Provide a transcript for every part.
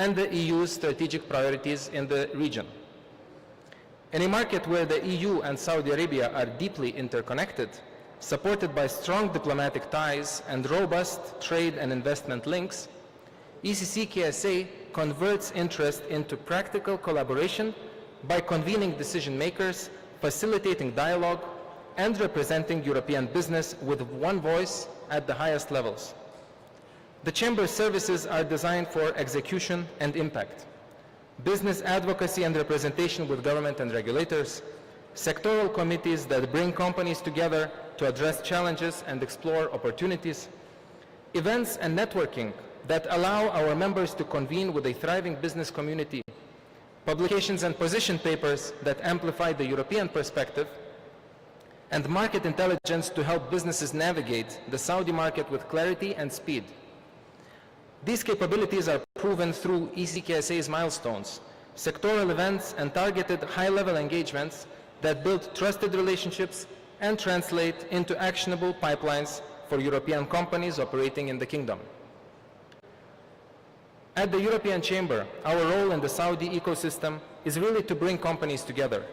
and the EU's strategic priorities in the region. In a market where the EU and Saudi Arabia are deeply interconnected, supported by strong diplomatic ties and robust trade and investment links, ECC-KSA converts interest into practical collaboration by convening decision makers, facilitating dialogue, and representing European business with one voice at the highest levels. The Chamber's services are designed for execution and impact, business advocacy and representation with government and regulators, sectoral committees that bring companies together to address challenges and explore opportunities, events and networking that allow our members to convene with a thriving business community, publications and position papers that amplify the European perspective, and market intelligence to help businesses navigate the Saudi market with clarity and speed. These capabilities are proven through ECC-KSA's milestones, sectoral events, and targeted high-level engagements that build trusted relationships and translate into actionable pipelines for European companies operating in the Kingdom. At the European Chamber, our role in the Saudi ecosystem is really to bring companies together,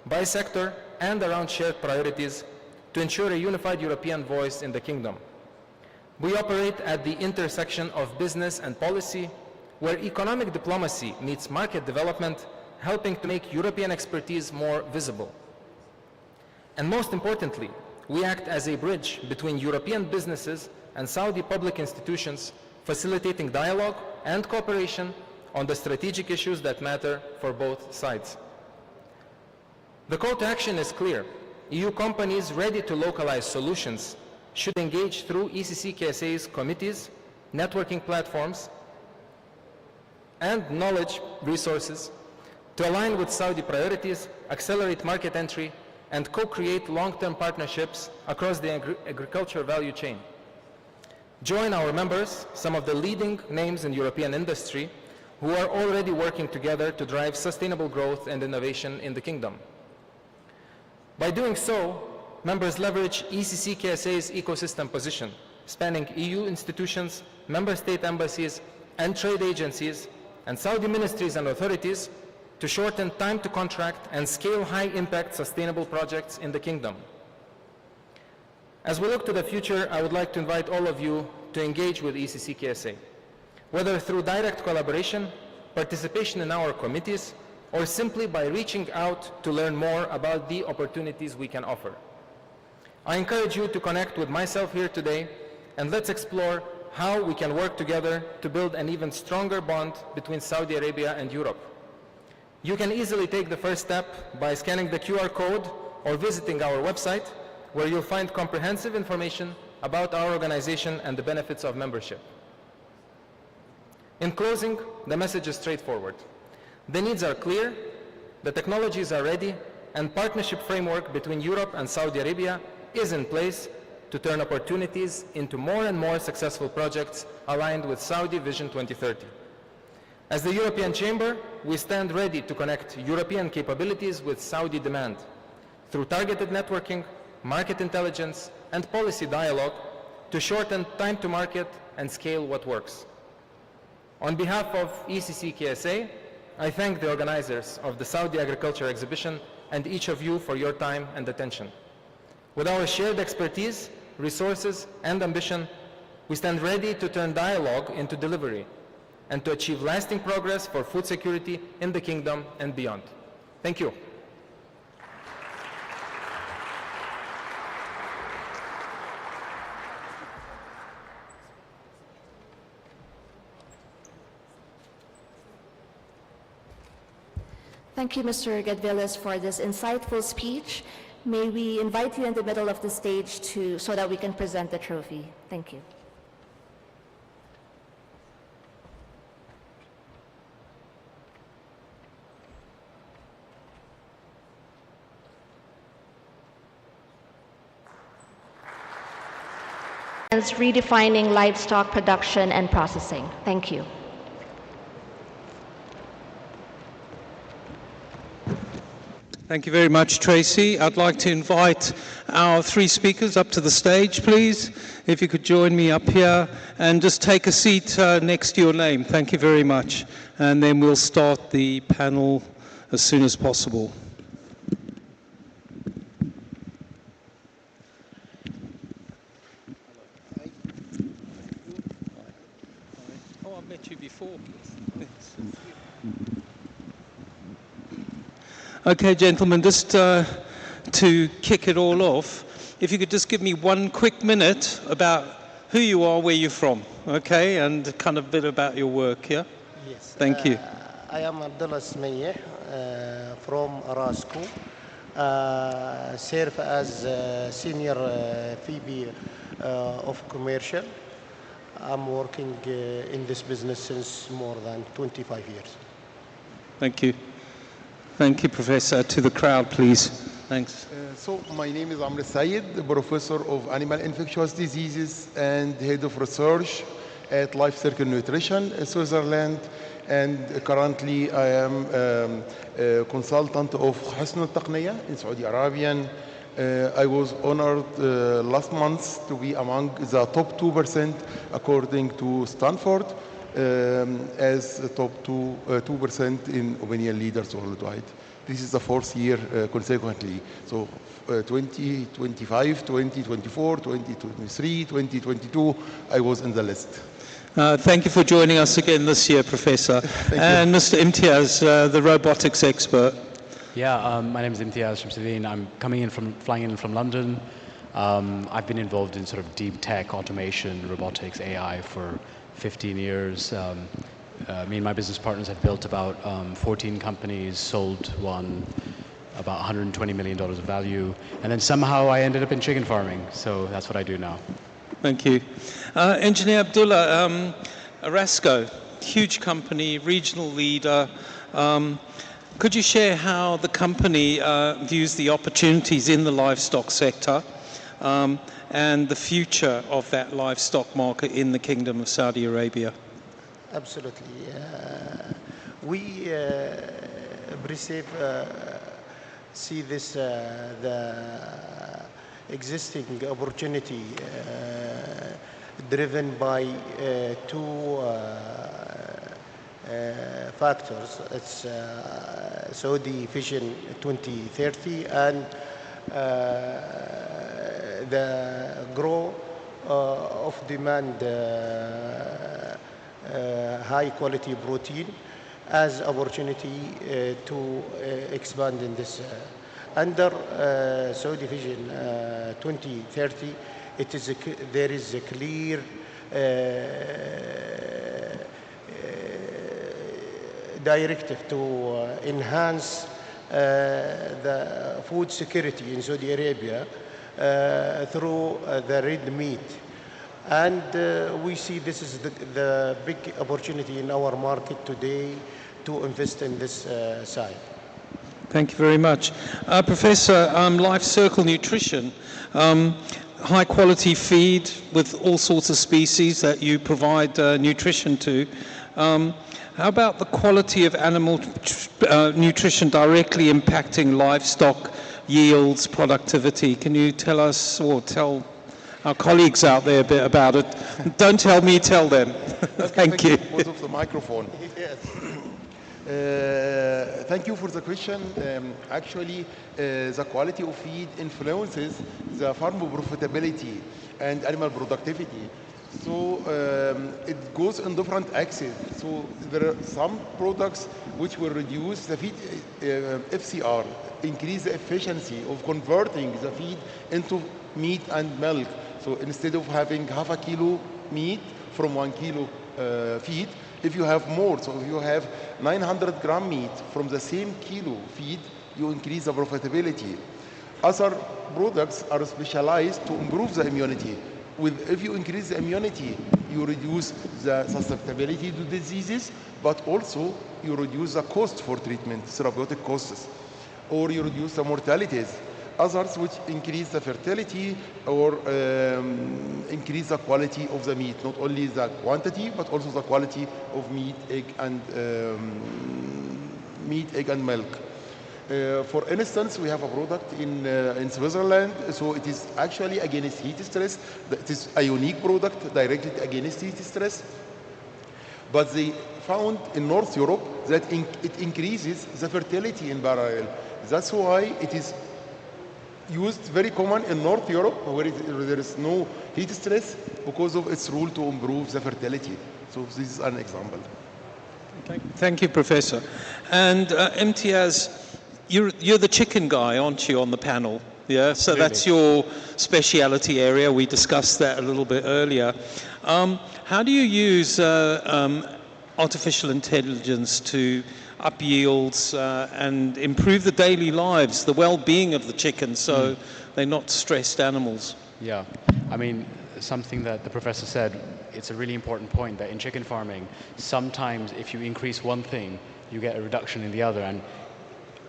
by sector and around shared priorities, to ensure a unified European voice in the Kingdom. We operate at the intersection of business and policy, where economic diplomacy meets market development, helping to make European expertise more visible. And most importantly, we act as a bridge between European businesses and Saudi public institutions, facilitating dialogue and cooperation on the strategic issues that matter for both sides. The call to action is clear. EU companies ready to localize solutions should engage through ECC-KSA's committees, networking platforms, and knowledge resources to align with Saudi priorities, accelerate market entry, and co-create long-term partnerships across the agriculture value chain. Join our members, some of the leading names in European industry, who are already working together to drive sustainable growth and innovation in the Kingdom. By doing so, members leverage ECC-KSA's ecosystem position, spanning EU institutions, member state embassies, and trade agencies, and Saudi ministries and authorities to shorten time to contract and scale high-impact sustainable projects in the Kingdom. As we look to the future, I would like to invite all of you to engage with ECC-KSA, whether through direct collaboration, participation in our committees, or simply by reaching out to learn more about the opportunities we can offer. I encourage you to connect with myself here today, and let's explore how we can work together to build an even stronger bond between Saudi Arabia and Europe. You can easily take the first step by scanning the QR code or visiting our website, where you'll find comprehensive information about our organization and the benefits of membership. In closing, the message is straightforward. The needs are clear, the technologies are ready, and partnership framework between Europe and Saudi Arabia is in place to turn opportunities into more and more successful projects aligned with Saudi Vision 2030. As the European Chamber, we stand ready to connect European capabilities with Saudi demand through targeted networking, market intelligence, and policy dialogue to shorten time to market and scale what works. On behalf of ECC-KSA, I thank the organizers of the Saudi Agriculture Exhibition and each of you for your time and attention. With our shared expertise, resources, and ambition, we stand ready to turn dialogue into delivery and to achieve lasting progress for food security in the Kingdom and beyond. Thank you. Thank you, Mr. Gadvilas, for this insightful speech. May we invite you in the middle of the stage so that we can present the trophy. Thank you. Redefining livestock production and processing. Thank you. Thank you very much, Tracy. I'd like to invite our three speakers up to the stage, please. If you could join me up here and just take a seat next to your name. Thank you very much. And then we'll start the panel as soon as possible. Oh, I've met you before. Okay, gentlemen, just to kick it all off, if you could just give me 1 quick minute about who you are, where you're from, okay, and kind of a bit about your work, yeah? Yes. Thank you. I am Abdullah Smayyeh from Arasco. Serve as senior VP of commercial. I'm working in this business since more than 25 years. Thank you. Thank you, Professor. To the crowd, please. Thanks. So my name is Amr Sayed, professor of animal infectious diseases and head of research at Life Circle Nutrition, Switzerland. And currently I am a consultant of Husn al-Taqniya in Saudi Arabia. I was honored last month to be among the top 2% according to Stanford as the top 2% in opinion leaders worldwide. This is the fourth year consequently. So 2025, 2024, 2023, 2022, I was in the list. Thank you for joining us again this year, Professor. And Mr. Imtiaz, the robotics expert. Yeah, my name is Imtiaz Shamsuddin. I'm flying in from London. I've been involved in sort of deep tech, automation, robotics, AI for 15 years. Me and my business partners have built about 14 companies, sold one, about $120 million of value, and then somehow I ended up in chicken farming. So that's what I do now. Thank you. Engineer Abdullah, Arasco, huge company, regional leader. Could you share how the company views the opportunities in the livestock sector and the future of that livestock market in the Kingdom of Saudi Arabia? Absolutely. We see this the existing opportunity driven by two factors. It's Saudi Vision 2030 and the growth of demand high quality protein as opportunity to expand in this. Under Saudi Vision 2030, there is a clear directive to enhance the food security in Saudi Arabia through the red meat. And we see this is the big opportunity in our market today to invest in this side. Thank you very much. Professor, Life Circle Nutrition, high quality feed with all sorts of species that you provide nutrition to. How about the quality of animal nutrition directly impacting livestock yields, productivity? Can you tell us or tell our colleagues out there a bit about it? Don't tell me, tell them. Thank you. Both of the microphone. Yes. Thank you for the question. Actually, the quality of feed influences the farm profitability and animal productivity. So it goes in different axes. So there are some products which will reduce the feed FCR, increase the efficiency of converting the feed into meat and milk. So instead of having half a kilo meat from 1 kilo feed, if you have more, so if you have 900 gram meat from the same kilo feed, you increase the profitability. Other products are specialized to improve the immunity. If you increase the immunity, you reduce the susceptibility to diseases, but also you reduce the cost for treatment, therapeutic costs, or you reduce the mortalities. Others which increase the fertility or increase the quality of the meat, not only the quantity, but also the quality of meat, egg, and milk. For instance, we have a product in Switzerland, so it is actually against heat stress. It is a unique product directed against heat stress. But they found in North Europe that it increases the fertility in parallel. That's why it is used very common in North Europe, where there is no heat stress, because of its role to improve the fertility. So this is an example. Thank you, Professor. And Imtiaz, you're the chicken guy, aren't you, on the panel? Yeah, so that's your speciality area. We discussed that a little bit earlier. How do you use artificial intelligence to up yields and improve the daily lives, the well-being of the chickens, so they're not stressed animals? Yeah, I mean, something that the professor said, it's a really important point that in chicken farming, sometimes if you increase one thing, you get a reduction in the other. And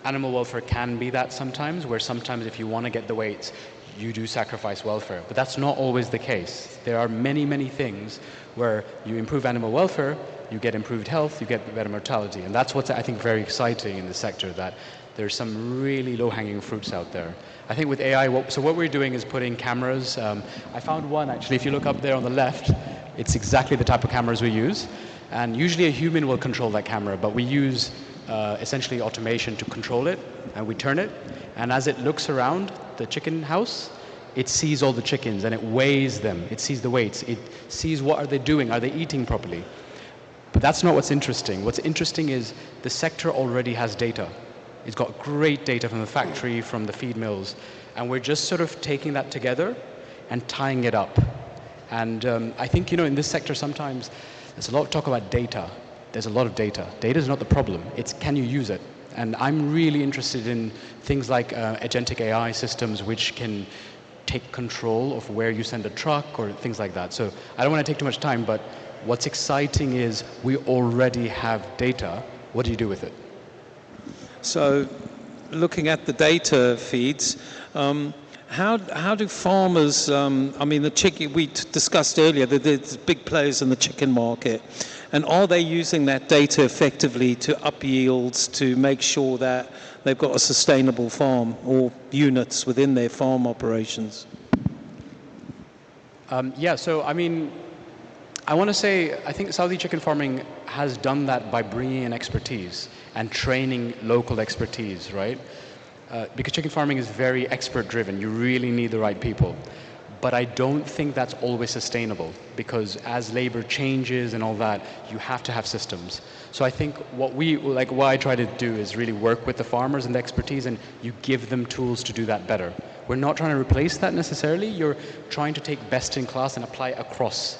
animal welfare can be that sometimes, where sometimes if you want to get the weights, you do sacrifice welfare. But that's not always the case. There are many, many things where you improve animal welfare, you get improved health, you get better mortality. And that's what's, I think, very exciting in the sector, that there's some really low-hanging fruits out there. I think with AI, what we're doing is putting cameras. I found one, actually, if you look up there on the left, it's exactly the type of cameras we use. And usually a human will control that camera, but we use essentially automation to control it, and we turn it. And as it looks around the chicken house, it sees all the chickens and it weighs them. It sees the weights. It sees what are they doing. Are they eating properly? But that's not what's interesting. What's interesting is the sector already has data. It's got great data from the factory, from the feed mills, and we're just sort of taking that together and tying it up. And I think, you know, in this sector sometimes there's a lot of talk about data. There's a lot of data. Data is not the problem. It's can you use it? And I'm really interested in things like agentic AI systems which can take control of where you send a truck or things like that. So I don't want to take too much time, but what's exciting is we already have data. What do you do with it? So looking at the data feeds, how do farmers, I mean, the chicken, we discussed earlier that there's big players in the chicken market, and are they using that data effectively to up yields, to make sure that they've got a sustainable farm or units within their farm operations? Yeah, so I mean, I want to say, I think Saudi chicken farming has done that by bringing in expertise and training local expertise, right? Because chicken farming is very expert driven. You really need the right people. But I don't think that's always sustainable, because as labor changes and all that, you have to have systems. So I think what I try to do is really work with the farmers and the expertise, and you give them tools to do that better. We're not trying to replace that necessarily. You're trying to take best in class and apply across.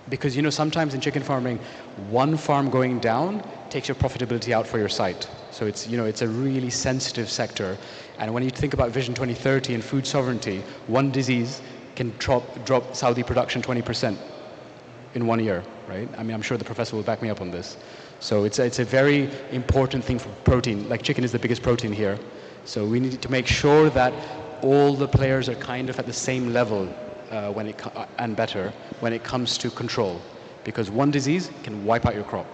Because, you know, sometimes in chicken farming, one farm going down takes your profitability out for your site. So it's, you know, it's a really sensitive sector. And when you think about Vision 2030 and food sovereignty, one disease can drop Saudi production 20% in 1 year, right? I mean, I'm sure the professor will back me up on this. So it's a very important thing for protein. Like chicken is the biggest protein here. So we need to make sure that all the players are kind of at the same level and better when it comes to control, because one disease can wipe out your crop.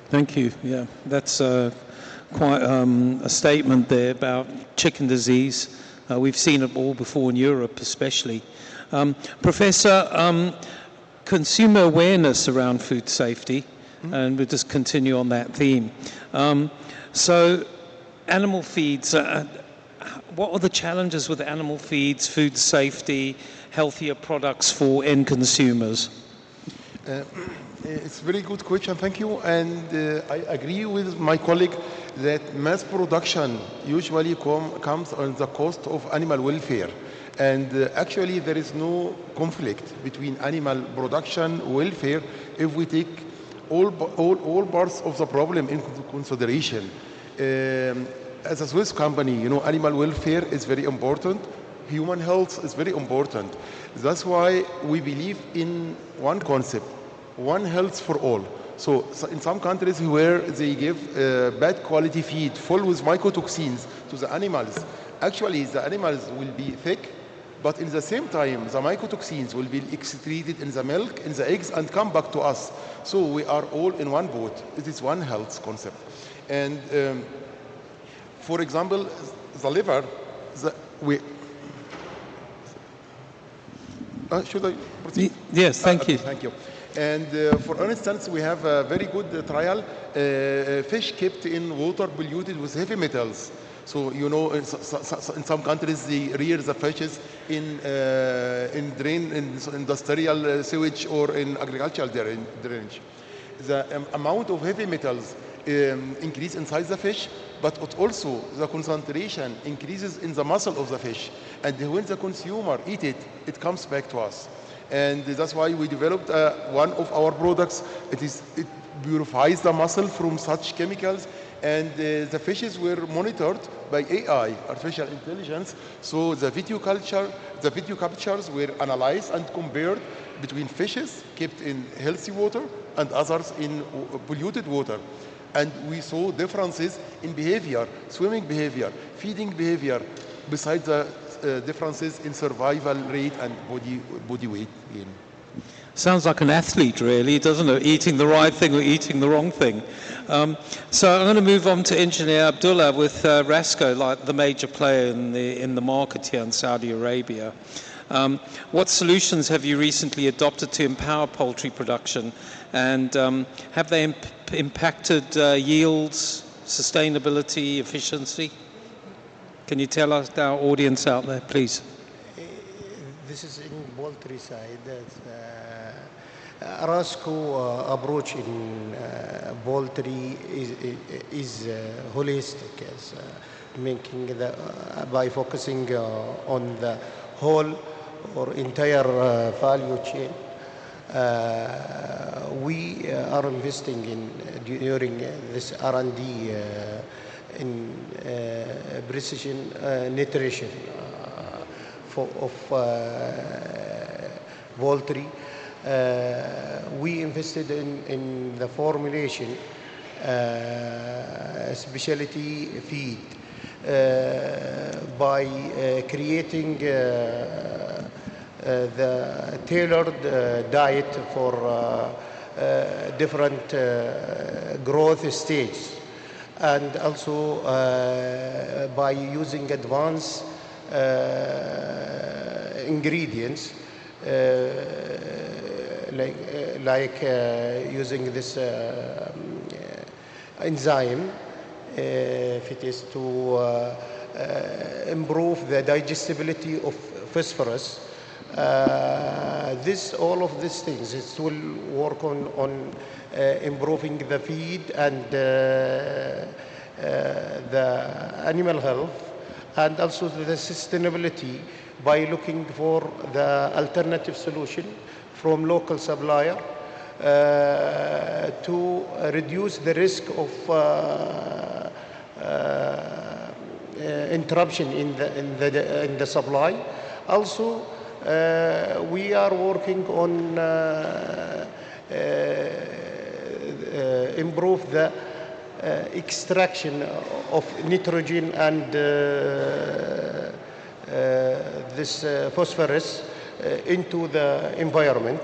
Thank you. Yeah, that's quite a statement there about chicken disease. We've seen it all before in Europe, especially. Professor, consumer awareness around food safety, and we'll just continue on that theme. So, animal feeds. What are the challenges with animal feeds, food safety, healthier products for end consumers? It's a very good question, thank you. And I agree with my colleague that mass production usually comes on the cost of animal welfare. And actually there is no conflict between animal production welfare if we take all parts of the problem into consideration. As a Swiss company, you know, animal welfare is very important. Human health is very important. That's why we believe in one concept, one health for all. So in some countries where they give bad quality feed full with mycotoxins to the animals, actually the animals will be thick, but in the same time the mycotoxins will be excreted in the milk, in the eggs, and come back to us. So we are all in one boat. It is one health concept. And For example, the liver, should I proceed? Yes, thank you. Thank you. And for instance, we have a very good trial, fish kept in water polluted with heavy metals. So, you know, in some countries, they rear the fishes in industrial sewage or in agricultural drainage. The amount of heavy metals increase inside the fish, but also the concentration increases in the muscle of the fish. And when the consumer eat it, it comes back to us. And that's why we developed one of our products. It purifies the muscle from such chemicals, and the fishes were monitored by AI, artificial intelligence. So the video captures were analyzed and compared between fishes kept in healthy water and others in polluted water. And we saw differences in behavior, swimming behavior, feeding behavior, besides the differences in survival rate and body weight gain. Sounds like an athlete, really, doesn't it? Eating the right thing or eating the wrong thing. So I'm going to move on to Engineer Abdullah with Rasco, like the major player in the market here in Saudi Arabia. What solutions have you recently adopted to empower poultry production, and have they impacted yields, sustainability, efficiency? Can you tell us, our audience out there, please? This is in poultry side. Arasco approach in poultry is holistic, as making by focusing on the whole or entire value chain. We are investing in during this R&D in precision nutrition of poultry. We invested in the formulation specialty feed by creating the tailored diet for different growth stages, and also by using advanced ingredients like using this enzyme, if it is to improve the digestibility of phosphorus. All of these things, it will work on improving the feed and the animal health, and also the sustainability by looking for the alternative solution from local supplier to reduce the risk of interruption in the supply. Also, we are working on improve the extraction of nitrogen and this phosphorus into the environment.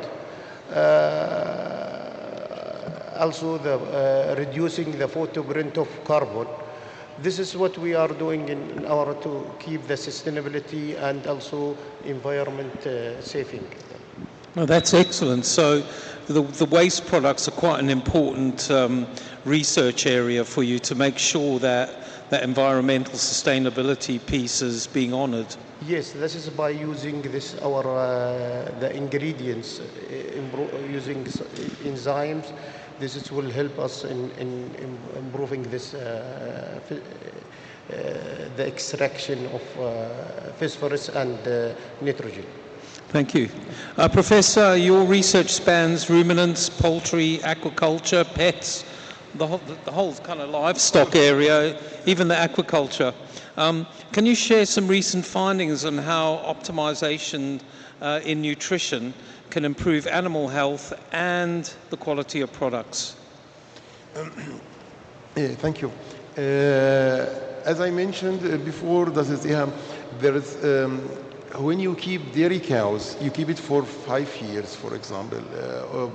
Also, reducing the footprint of carbon. This is what we are doing in order to keep the sustainability and also environment saving. Well, that's excellent. So the waste products are quite an important research area for you to make sure that that environmental sustainability piece is being honoured. Yes, this is by using this the ingredients, using enzymes. This will help us in improving this the extraction of phosphorus and nitrogen. Thank you. Professor, your research spans ruminants, poultry, aquaculture, pets, the whole kind of livestock area, even the aquaculture. Can you share some recent findings on how optimization in nutrition can improve animal health and the quality of products? Thank you. As I mentioned before, there is when you keep dairy cows, you keep it for 5 years, for example.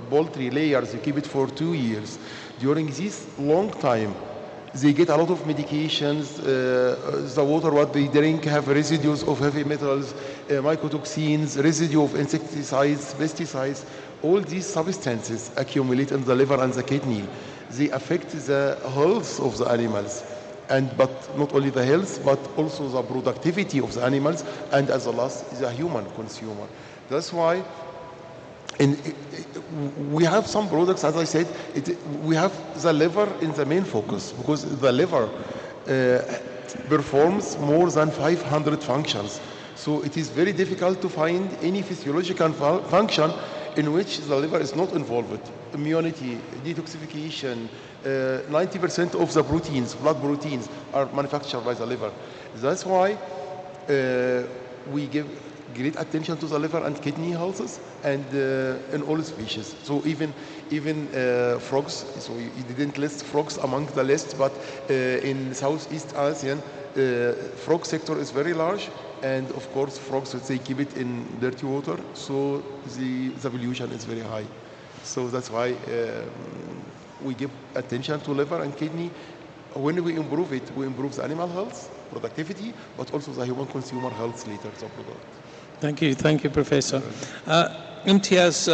Poultry layers, you keep it for 2 years. During this long time, They get a lot of medications. The water what they drink have residues of heavy metals, mycotoxins, residue of insecticides, pesticides. All these substances accumulate in the liver and the kidney. They affect the health of the animals, but not only the health, but also the productivity of the animals, and as a last, the human consumer. That's why we have some products, as I said, we have the liver in the main focus, because the liver performs more than 500 functions. So it is very difficult to find any physiological function in which the liver is not involved. Immunity, detoxification, 90% of the proteins, blood proteins, are manufactured by the liver. That's why we give great attention to the liver and kidney health, and in all species. So even frogs. So you didn't list frogs among the list, but in Southeast Asian, frog sector is very large, and of course frogs, they keep it in dirty water, so the pollution is very high. So that's why we give attention to liver and kidney. When we improve it, we improve the animal health, productivity, but also the human consumer health later, the product. Thank you, Professor. Imtiaz,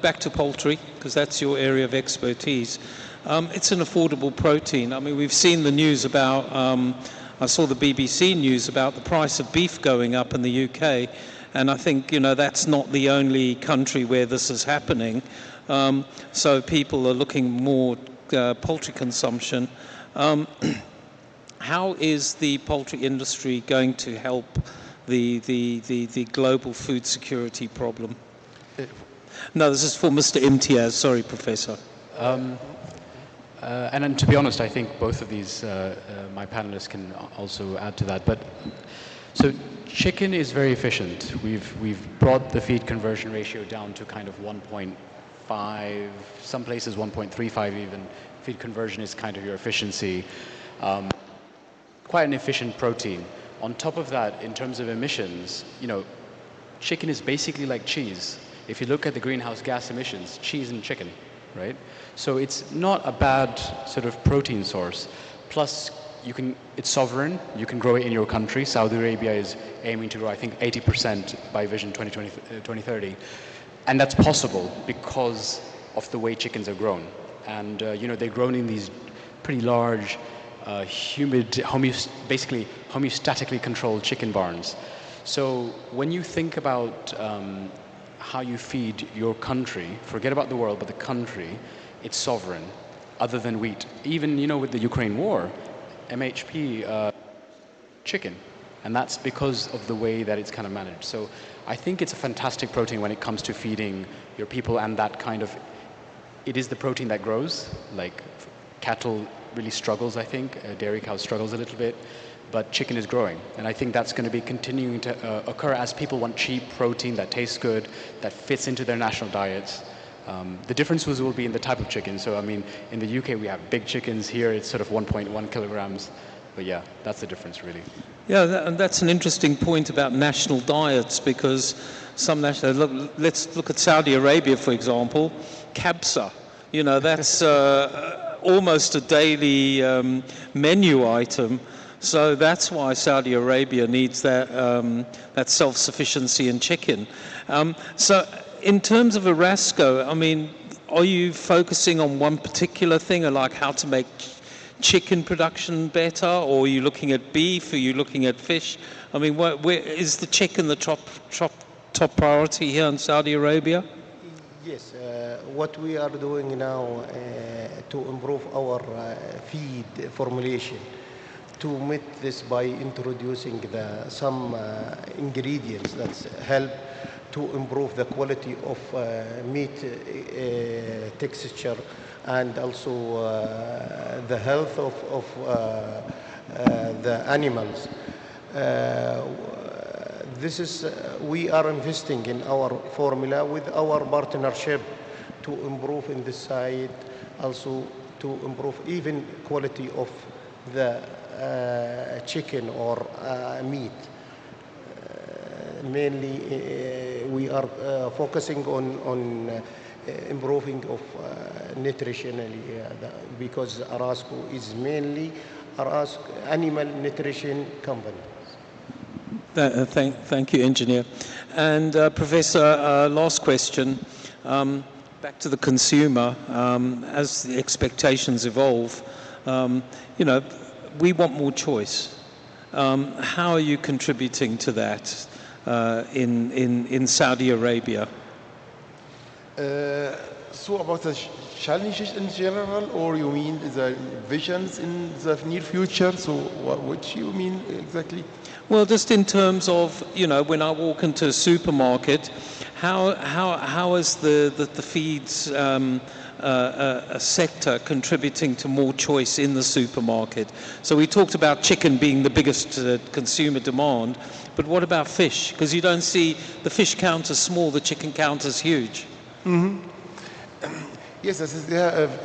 back to poultry, because that's your area of expertise. It's an affordable protein. I mean, we've seen the news about, I saw the BBC news about the price of beef going up in the UK, and I think, that's not the only country where this is happening. So people are looking more poultry consumption. How is the poultry industry going to help the global food security problem? No, this is for Mr. Imtiaz. Sorry, Professor. And to be honest, I think both of these, my panelists can also add to that. But so chicken is very efficient. We've brought the feed conversion ratio down to kind of 1.5, some places 1.35 even. Feed conversion is kind of your efficiency. Quite an efficient protein. On top of that, in terms of emissions, chicken is basically like cheese. If you look at the greenhouse gas emissions, cheese and chicken, right? So it's not a bad sort of protein source. Plus, it's sovereign. You can grow it in your country. Saudi Arabia is aiming to grow, I think, 80% by Vision 2030. And that's possible because of the way chickens are grown. And, they're grown in these pretty large, basically homeostatically controlled chicken barns. So when you think about how you feed your country, forget about the world, but the country, it's sovereign, other than wheat. Even, with the Ukraine war, MHP, chicken. And that's because of the way that it's kind of managed. So I think it's a fantastic protein when it comes to feeding your people, and that kind of, it is the protein that grows. Like cattle really struggles, I think. Dairy cow struggles a little bit, but chicken is growing. And I think that's going to be continuing to occur as people want cheap protein that tastes good, that fits into their national diets. The difference will be in the type of chicken. So, I mean, in the UK, we have big chickens. Here, it's sort of 1.1 kilograms. But yeah, that's the difference, really. Yeah, and that's an interesting point about national diets, because let's look at Saudi Arabia, for example. Kabsa, that's almost a daily menu item. So that's why Saudi Arabia needs that self-sufficiency in chicken. So in terms of Erasco, I mean, are you focusing on one particular thing, or like how to make chicken production better, or are you looking at beef? Are you looking at fish? I mean, where is the chicken the top priority here in Saudi Arabia? Yes, what we are doing now to improve our feed formulation, to meet this by introducing some ingredients that help to improve the quality of meat texture, and also the health of the animals. We are investing in our formula with our partnership to improve in this side, also to improve even quality of the chicken or meat. Mainly, we are focusing on improving of nutritionally, because Arasco is mainly animal nutrition company. Thank you, Engineer. And Professor, last question. Back to the consumer, as the expectations evolve, you know, we want more choice. How are you contributing to that in Saudi Arabia? So about the challenges in general, or you mean the visions in the near future? So what you mean exactly? Well, just in terms of, you know, when I walk into a supermarket, how is the feeds sector contributing to more choice in the supermarket? So we talked about chicken being the biggest consumer demand, but what about fish? Because you don't see the fish counter small, the chicken counter is huge. Yes, this is,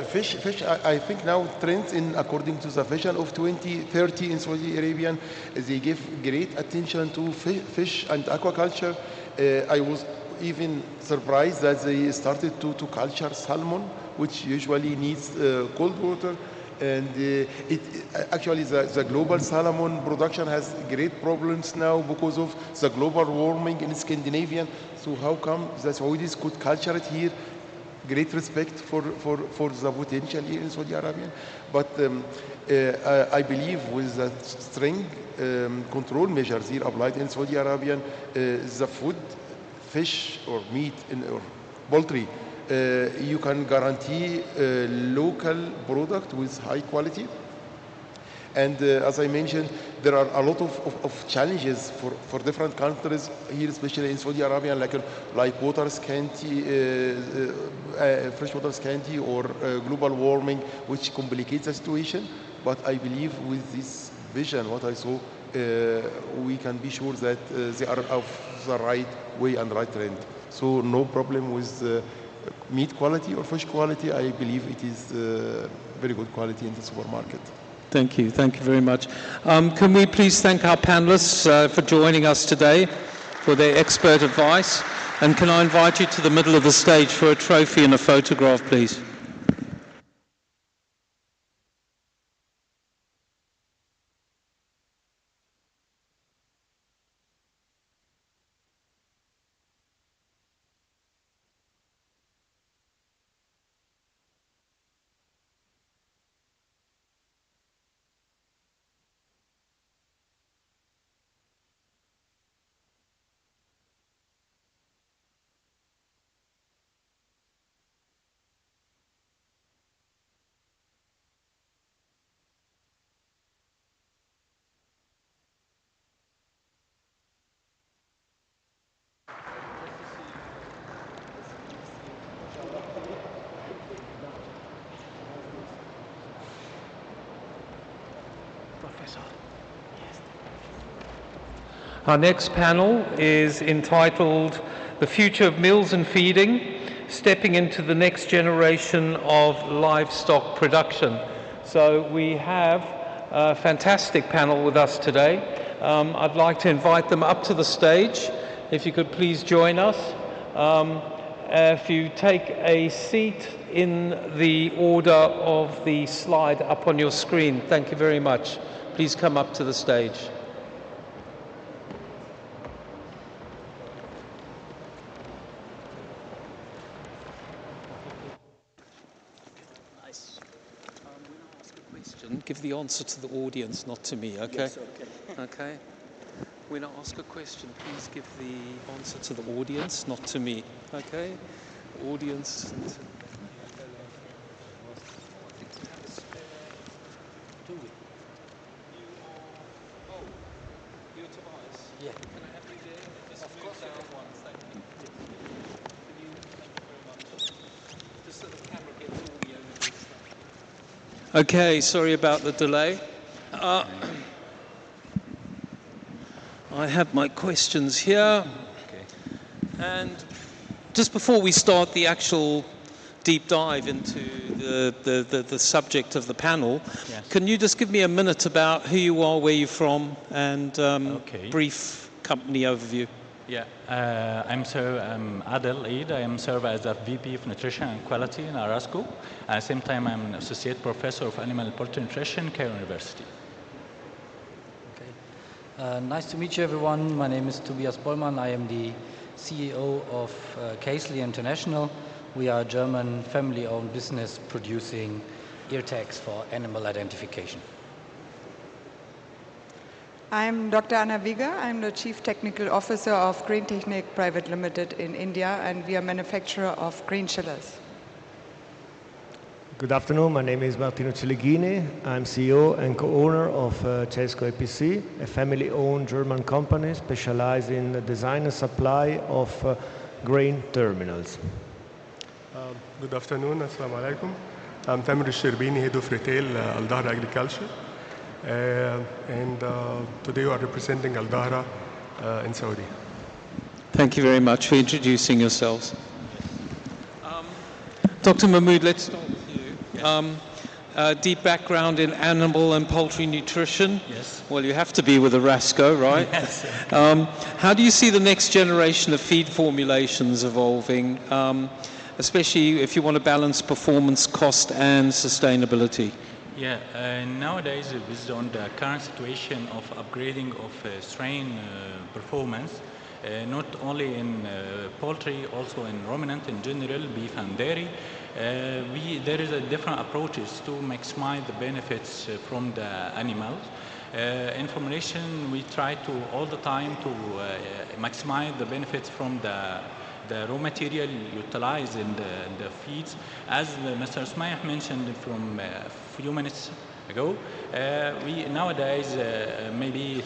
fish. I think now trends in according to the vision of 2030 in Saudi Arabia, they give great attention to fish and aquaculture. I was even surprised that they started to culture salmon, which usually needs cold water. And actually the global salmon production has great problems now because of the global warming in Scandinavia. So how come the Saudis could culture it here? Great respect for the potential here in Saudi Arabia. But I believe with the strong control measures here applied in Saudi Arabia, the food, fish or meat or poultry, you can guarantee local product with high quality. And as I mentioned, there are a lot of challenges for different countries here, especially in Saudi Arabia, like water scarcity, fresh water scarcity, or global warming, which complicates the situation. But I believe with this vision, what I saw, we can be sure that they are of the right way and right trend. So no problem with meat quality or fish quality. I believe it is very good quality in the supermarket. Thank you very much. Can we please thank our panelists for joining us today for their expert advice? And can I invite you to the middle of the stage for a trophy and a photograph, please? Our next panel is entitled The Future of Mills and Feeding, Stepping into the Next Generation of Livestock Production. So we have a fantastic panel with us today. I'd like to invite them up to the stage. If you could please join us. If you take a seat in the order of the slide up on your screen. Thank you very much. Please come up to the stage. Give the answer to the audience, not to me, okay? Yes, okay. Okay. When I ask a question, please give the answer to the audience, not to me, okay? Audience. Yeah. Can I have you there? Just of course. Down one, thank you. Can you, thank you very much. Just so the camera gets all the overview stuff. Okay, sorry about the delay. I have my questions here. Okay. And just before we start the actual deep dive into the subject of the panel, yes. Can you just give me a minute about who you are, where you're from, and brief company overview? Yeah, I'm Adel Eid. I am serve as a VP of Nutrition and Quality in Arasco. At the same time, I'm an Associate Professor of Animal and Poultry Nutrition, Cairo University. Nice to meet you, everyone. My name is Tobias Bollmann. I am the CEO of Casely International. We are a German family-owned business producing ear tags for animal identification. I'm Dr. Anna Viga. I'm the Chief Technical Officer of Green Technique Private Limited in India, and we are manufacturer of green chillers. Good afternoon. My name is Martino Cilighini. I'm CEO and co-owner of Cesco APC, a family-owned German company specialized in the design and supply of grain terminals. Good afternoon. Assalamu alaikum. I'm Tamir Sherbini, head of retail, Al Dahra Agriculture. And today we are representing Al Dahra in Saudi. Thank you very much for introducing yourselves. Dr. Mahmood, let's start with you. Yes. Deep background in animal and poultry nutrition. Yes. Well, you have to be with Arasco, right? Yes. How do you see the next generation of feed formulations evolving, especially if you want to balance performance, cost, and sustainability? Yeah, nowadays, based on the current situation of upgrading of strain performance, not only in poultry, also in ruminant in general, beef and dairy, there is a different approaches to maximize the benefits from the animals. In formulation, we try to all the time to maximize the benefits from the raw material utilized in the feeds. As Mr. Smaih mentioned from a few minutes ago, we nowadays, maybe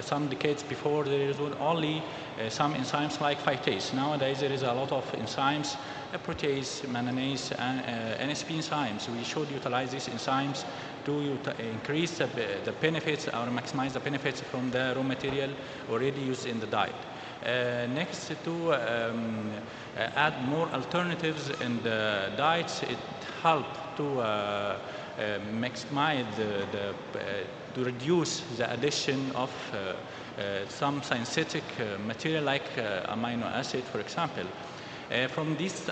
some decades before, there is only some enzymes like phytase. Nowadays there is a lot of enzymes, protease, manganese, and NSP enzymes. We should utilize these enzymes to increase the benefits or maximize the benefits from the raw material already used in the diet. Next, to add more alternatives in the diets, it helps to maximize to reduce the addition of some synthetic material like amino acid, for example. From this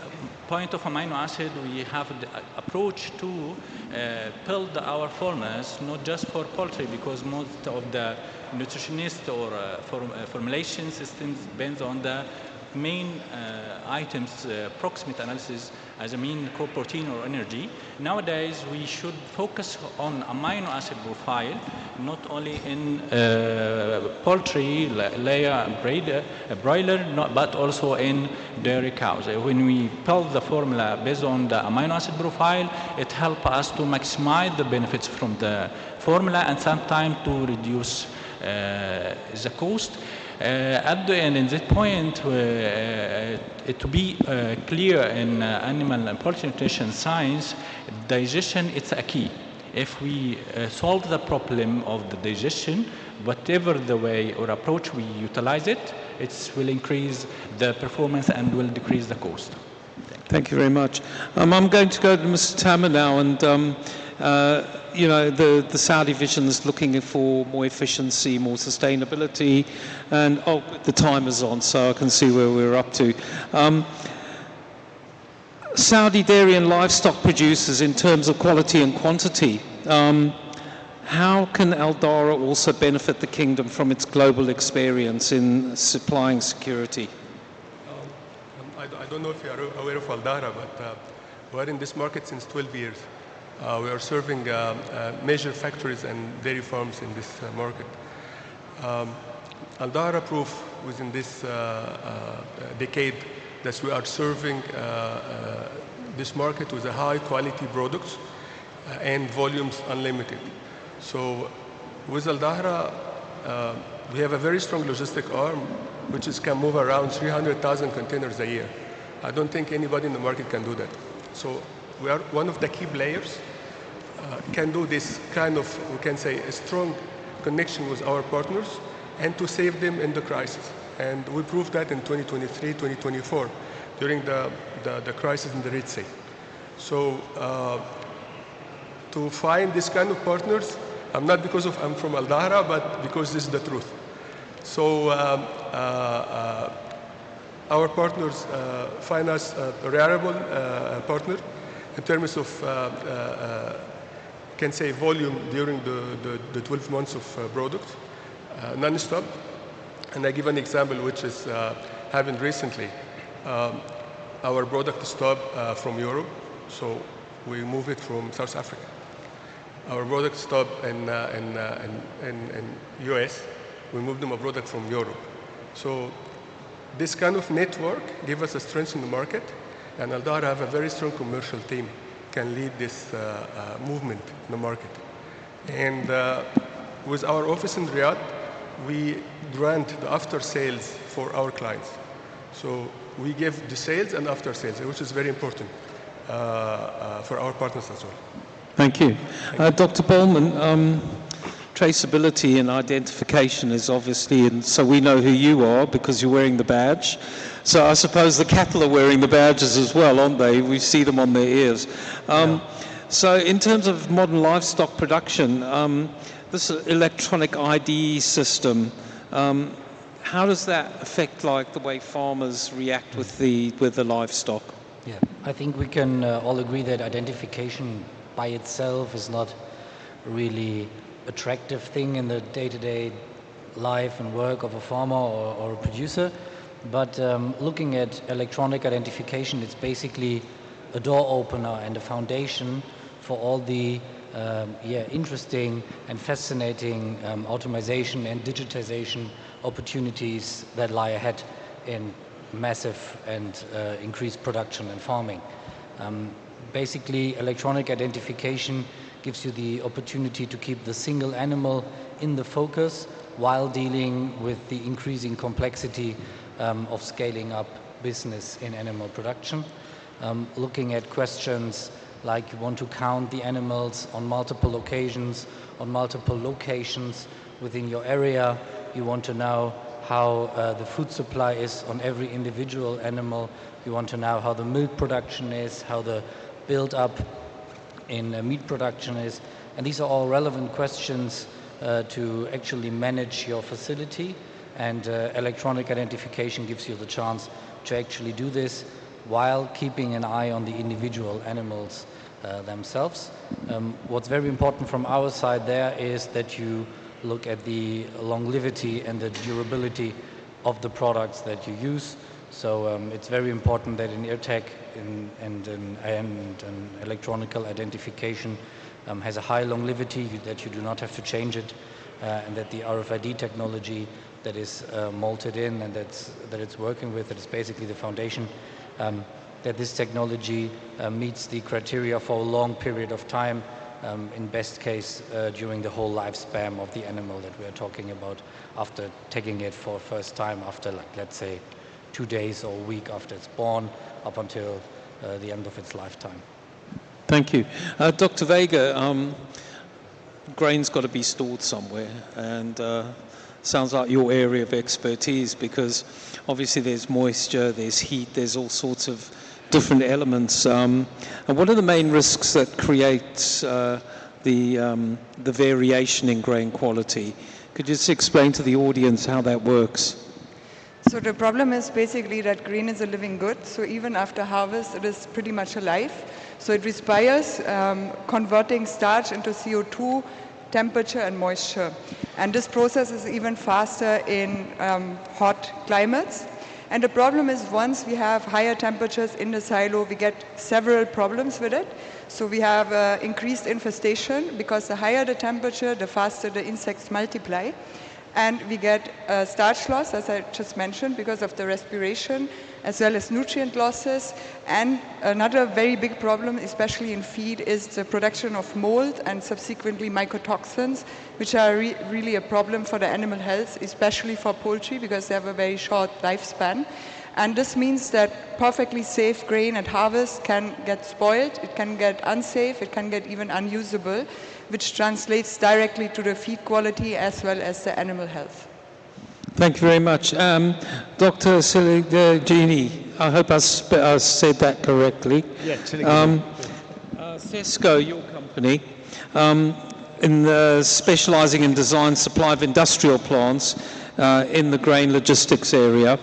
point of amino acid, we have the approach to build our formulas, not just for poultry, because most of the nutritionist or formulation systems depends on the main items, proximate analysis as a mean core protein or energy. Nowadays, we should focus on amino acid profile, not only in poultry, layer, broiler, but also in dairy cows. When we build the formula based on the amino acid profile, it helps us to maximize the benefits from the formula and sometimes to reduce the cost. At the end, in this point, to be clear in animal and poultry nutrition science, digestion is a key. If we solve the problem of the digestion, whatever the way or approach we utilize it, it will increase the performance and will decrease the cost. Thank you very much. I'm going to go to Mr. Tamer now, and you know, the Saudi vision is looking for more efficiency, more sustainability, and the timer's on, so I can see where we're up to. Saudi dairy and livestock producers, in terms of quality and quantity, how can Al Dahra also benefit the kingdom from its global experience in supplying security? I don't know if you are aware of Al Dahra, but we're in this market since 12 years. We are serving major factories and dairy farms in this market. Al Dahra proved within this decade that we are serving this market with a high quality products and volumes unlimited. So with Al Dahra, we have a very strong logistic arm which can move around 300,000 containers a year. I don't think anybody in the market can do that. So we are one of the key players, can do this kind of, we can say, a strong connection with our partners and to save them in the crisis. And we proved that in 2023, 2024, during the crisis in the Red Sea. So to find this kind of partners, I'm not because I'm from Al Dahra, but because this is the truth. So our partners find us a reliable partner in terms of, can say, volume during the 12 months of product, non-stop. And I give an example which is happened recently. Our product stopped from Europe, so we move it from South Africa. Our product stopped in US, we moved them a product from Europe. So this kind of network gives us a strength in the market, and Al Dahra have a very strong commercial team, can lead this movement in the market. And with our office in Riyadh, we grant the after sales for our clients. So we give the sales and after sales, which is very important for our partners as well. Thank you. Dr. Bolman, traceability and identification is obviously, and so we know who you are because you're wearing the badge. So I suppose the cattle are wearing the badges as well, aren't they? We see them on their ears. So in terms of modern livestock production, this electronic ID system, how does that affect like the way farmers react with the livestock? Yeah, I think we can all agree that identification by itself is not really attractive thing in the day-to-day life and work of a farmer or a producer. But looking at electronic identification, it's basically a door opener and a foundation for all the interesting and fascinating automation and digitization opportunities that lie ahead in massive and increased production and farming. Basically, electronic identification gives you the opportunity to keep the single animal in the focus while dealing with the increasing complexity of scaling up business in animal production. Looking at questions like you want to count the animals on multiple occasions, on multiple locations within your area. You want to know how the food supply is on every individual animal. You want to know how the milk production is, how the build-up in meat production is. And these are all relevant questions to actually manage your facility. And electronic identification gives you the chance to actually do this while keeping an eye on the individual animals themselves. What's very important from our side there is that you look at the longevity and the durability of the products that you use. So it's very important that in EarTech and electronic identification has a high longevity, that you do not have to change it, and that the RFID technology that is molded in and that it's working with, that is basically the foundation, that this technology meets the criteria for a long period of time, in best case during the whole lifespan of the animal that we are talking about, after taking it for first time after, like, let's say 2 days or a week after it's born, up until the end of its lifetime. Thank you. Dr. Vega, grain's got to be stored somewhere, and sounds like your area of expertise, because obviously there's moisture, there's heat, there's all sorts of different elements. And what are the main risks that create the variation in grain quality? Could you just explain to the audience how that works? So the problem is basically that grain is a living good. So even after harvest, it is pretty much alive. So it respires, converting starch into CO2, temperature and moisture. And this process is even faster in hot climates. And the problem is, once we have higher temperatures in the silo, we get several problems with it. So we have increased infestation, because the higher the temperature, the faster the insects multiply. And we get starch loss, as I just mentioned, because of the respiration, as well as nutrient losses. And another very big problem, especially in feed, is the production of mold and subsequently mycotoxins, which are really a problem for the animal health, especially for poultry, because they have a very short lifespan. And this means that perfectly safe grain at harvest can get spoiled, it can get unsafe, it can get even unusable, which translates directly to the feed quality as well as the animal health. Thank you very much. Dr. Siligini, I hope I said that correctly. Yeah, Siligini. Tesco, your company, specializing in design supply of industrial plants, in the grain logistics area.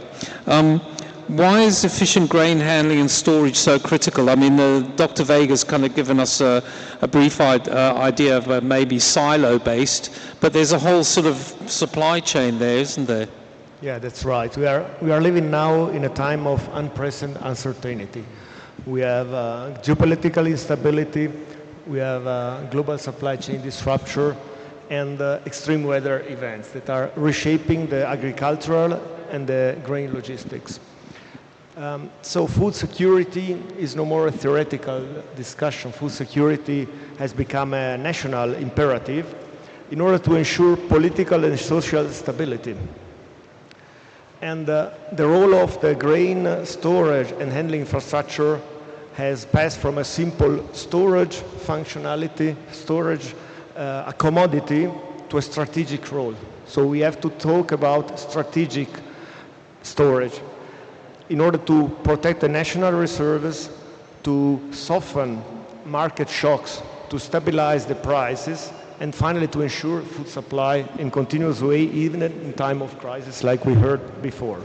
Why is efficient grain handling and storage so critical? I mean, Dr. Vega's kind of given us a brief idea of maybe silo-based, but there's a whole sort of supply chain there, isn't there? Yeah, that's right. We are living now in a time of unprecedented uncertainty. We have geopolitical instability, we have global supply chain disruption, and extreme weather events that are reshaping the agricultural and the grain logistics. So food security is no more a theoretical discussion. Food security has become a national imperative in order to ensure political and social stability. And the role of the grain storage and handling infrastructure has passed from a simple storage functionality, a commodity, to a strategic role. So we have to talk about strategic storage in order to protect the national reserves, to soften market shocks, to stabilize the prices, and finally to ensure food supply in continuous way, even in time of crisis like we heard before.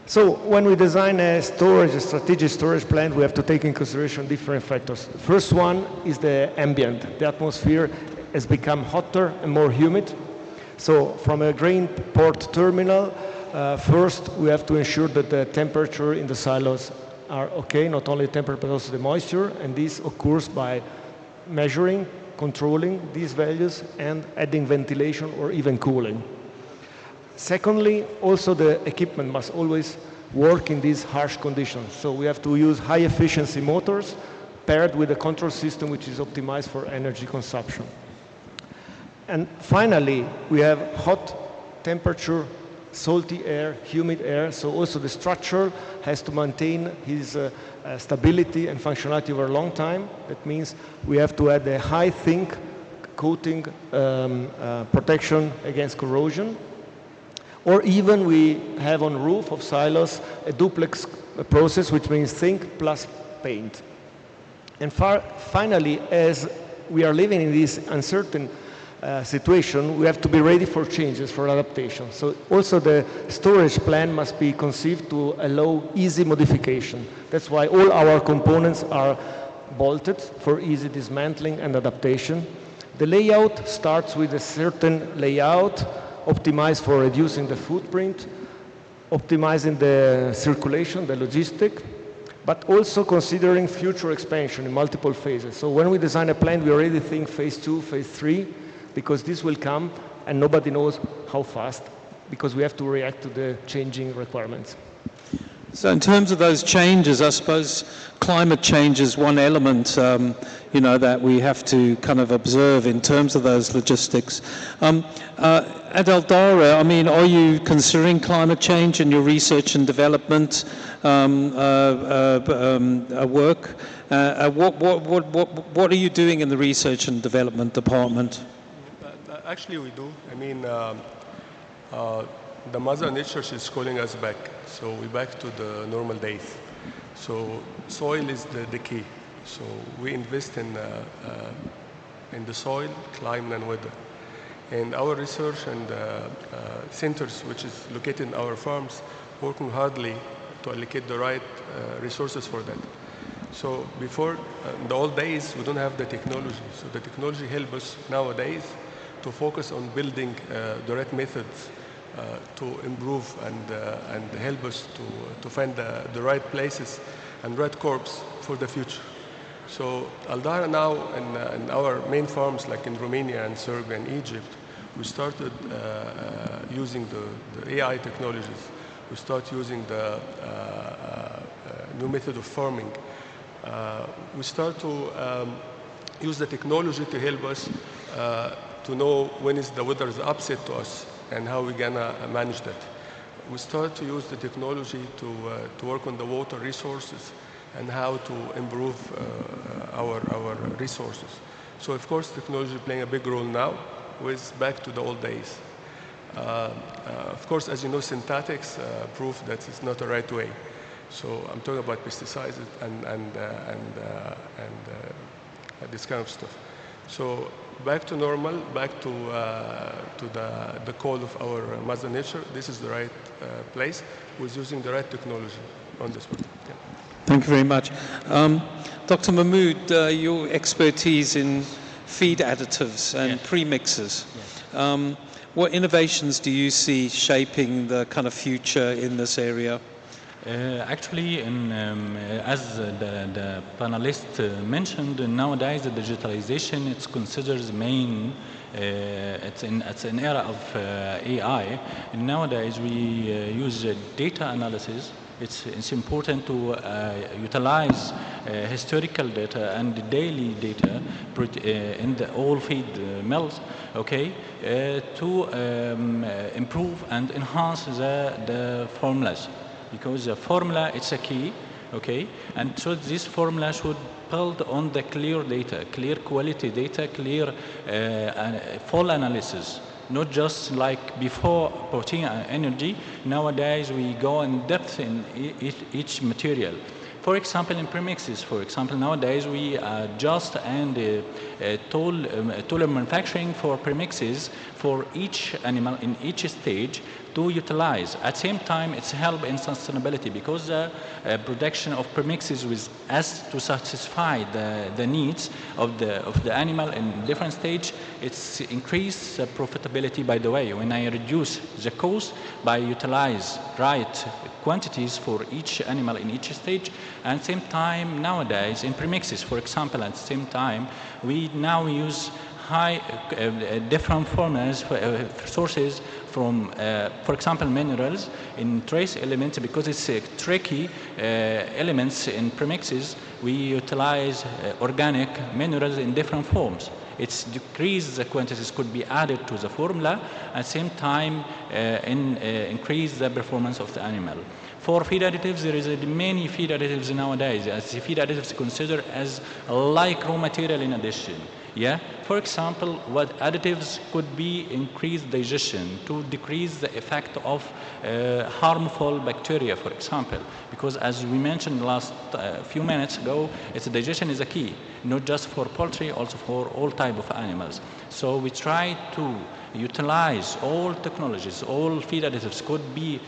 So when we design a strategic storage plant, we have to take in consideration different factors. The first one is the ambient. The atmosphere has become hotter and more humid. So from a grain port terminal, first we have to ensure that the temperature in the silos are okay, not only temperature but also the moisture, and this occurs by measuring, controlling these values and adding ventilation or even cooling. Secondly, also the equipment must always work in these harsh conditions. So we have to use high efficiency motors paired with a control system which is optimized for energy consumption. And finally, we have hot temperature, salty air, humid air, so also the structure has to maintain its stability and functionality over a long time. That means we have to add a high zinc coating protection against corrosion. Or even we have on roof of silos a duplex process, which means zinc plus paint. And finally, as we are living in this uncertain situation, we have to be ready for changes, for adaptation. So also the storage plan must be conceived to allow easy modification. That's why all our components are bolted for easy dismantling and adaptation. The layout starts with a certain layout, optimized for reducing the footprint, optimizing the circulation, the logistic, but also considering future expansion in multiple phases. So when we design a plant, we already think phase 2, phase 3, because this will come and nobody knows how fast, because we have to react to the changing requirements. So in terms of those changes, I suppose climate change is one element, that we have to kind of observe in terms of those logistics. At Eldara, I mean, are you considering climate change in your research and development work? What are you doing in the research and development department? Actually, we do. I mean, the mother nature, she's calling us back. So we're back to the normal days. So soil is the key. So we invest in the soil, climate, and weather. And our research and centers, which is located in our farms, working hardly to allocate the right resources for that. So before, in the old days, we don't have the technology. So the technology helps us nowadays to focus on building the right methods to improve and help us to find the right places and right crops for the future. So Eldara now, in our main farms like in Romania and Serbia and Egypt, we started using the AI technologies. We start using the new method of farming. We start to use the technology to help us to know when is the weather is upset to us and how we're gonna manage that. We start to use the technology to work on the water resources and how to improve our resources. So of course technology is playing a big role now, with back to the old days. Of course, as you know, synthetics prove that it's not the right way. So I'm talking about pesticides and this kind of stuff. So back to normal, back to the call of our Mother Nature. This is the right place with using the right technology on this one. Yeah. Thank you very much. Dr. Mahmood, your expertise in feed additives and premixes. What innovations do you see shaping the kind of future in this area? Actually, as the panelist mentioned, nowadays the digitalization it's considered main. It's an era of AI. And nowadays we use data analysis. It's important to utilize historical data and daily data in the all feed mills, okay, to improve and enhance the formulas. Because the formula it's a key, okay, and so this formula should build on the clear data, clear quality data, clear full analysis, not just like before protein and energy. Nowadays we go in depth in each material. For example, in premixes, for example, nowadays we adjust and tool manufacturing for premixes for each animal in each stage to utilize. At the same time, it's help in sustainability because the production of premixes was as to satisfy the needs of the animal in different stage. It's increased profitability. By the way, when I reduce the cost by utilize right quantities for each animal in each stage, and at the same time nowadays in premixes, for example, at the same time we now use different formulas sources from, for example, minerals in trace elements because it's tricky elements in premixes. We utilize organic minerals in different forms. It's decreased the quantities could be added to the formula at the same time increase the performance of the animal. For feed additives, there is many feed additives nowadays. As the feed additives considered as like raw material in addition. Yeah. For example, what additives could be increased digestion to decrease the effect of harmful bacteria, for example, because as we mentioned last few minutes ago, its digestion is a key, not just for poultry, also for all type of animals. So we try to utilize all technologies, all feed additives could be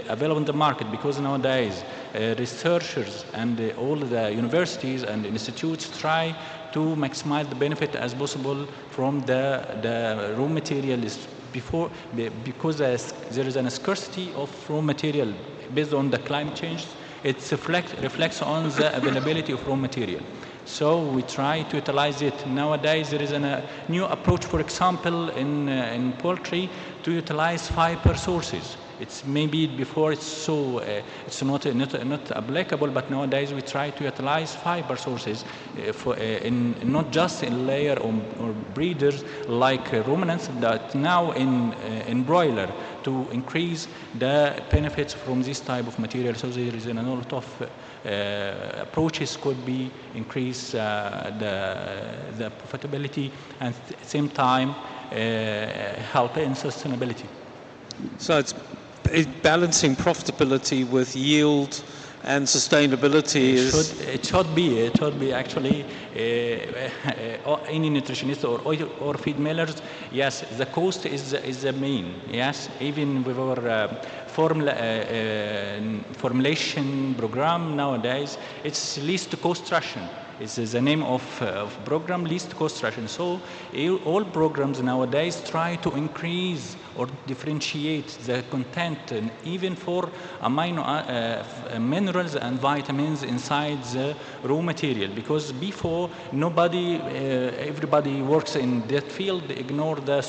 available in the market because nowadays researchers and all the universities and institutes try to maximize the benefit as possible from the raw materials because there is a scarcity of raw material based on the climate change. It reflects on the availability of raw material. So we try to utilize it. Nowadays there is a new approach, for example, in poultry to utilize fiber sources. It's maybe before it's it's not applicable, but nowadays we try to utilize fiber sources not just in layer or breeders like ruminants, but now in broiler to increase the benefits from this type of material. So there is a lot of approaches could be increase the profitability and at the same time help in sustainability. So it's balancing profitability with yield and sustainability it should be actually any nutritionist or feed millers. Yes, the cost is the main. Yes, even with our formulation program nowadays, it's least cost ration. It's the name of program, least cost ration. So all programs nowadays try to increase or differentiate the content, and even for amino minerals and vitamins inside the raw material. Because before everybody works in that field, ignore the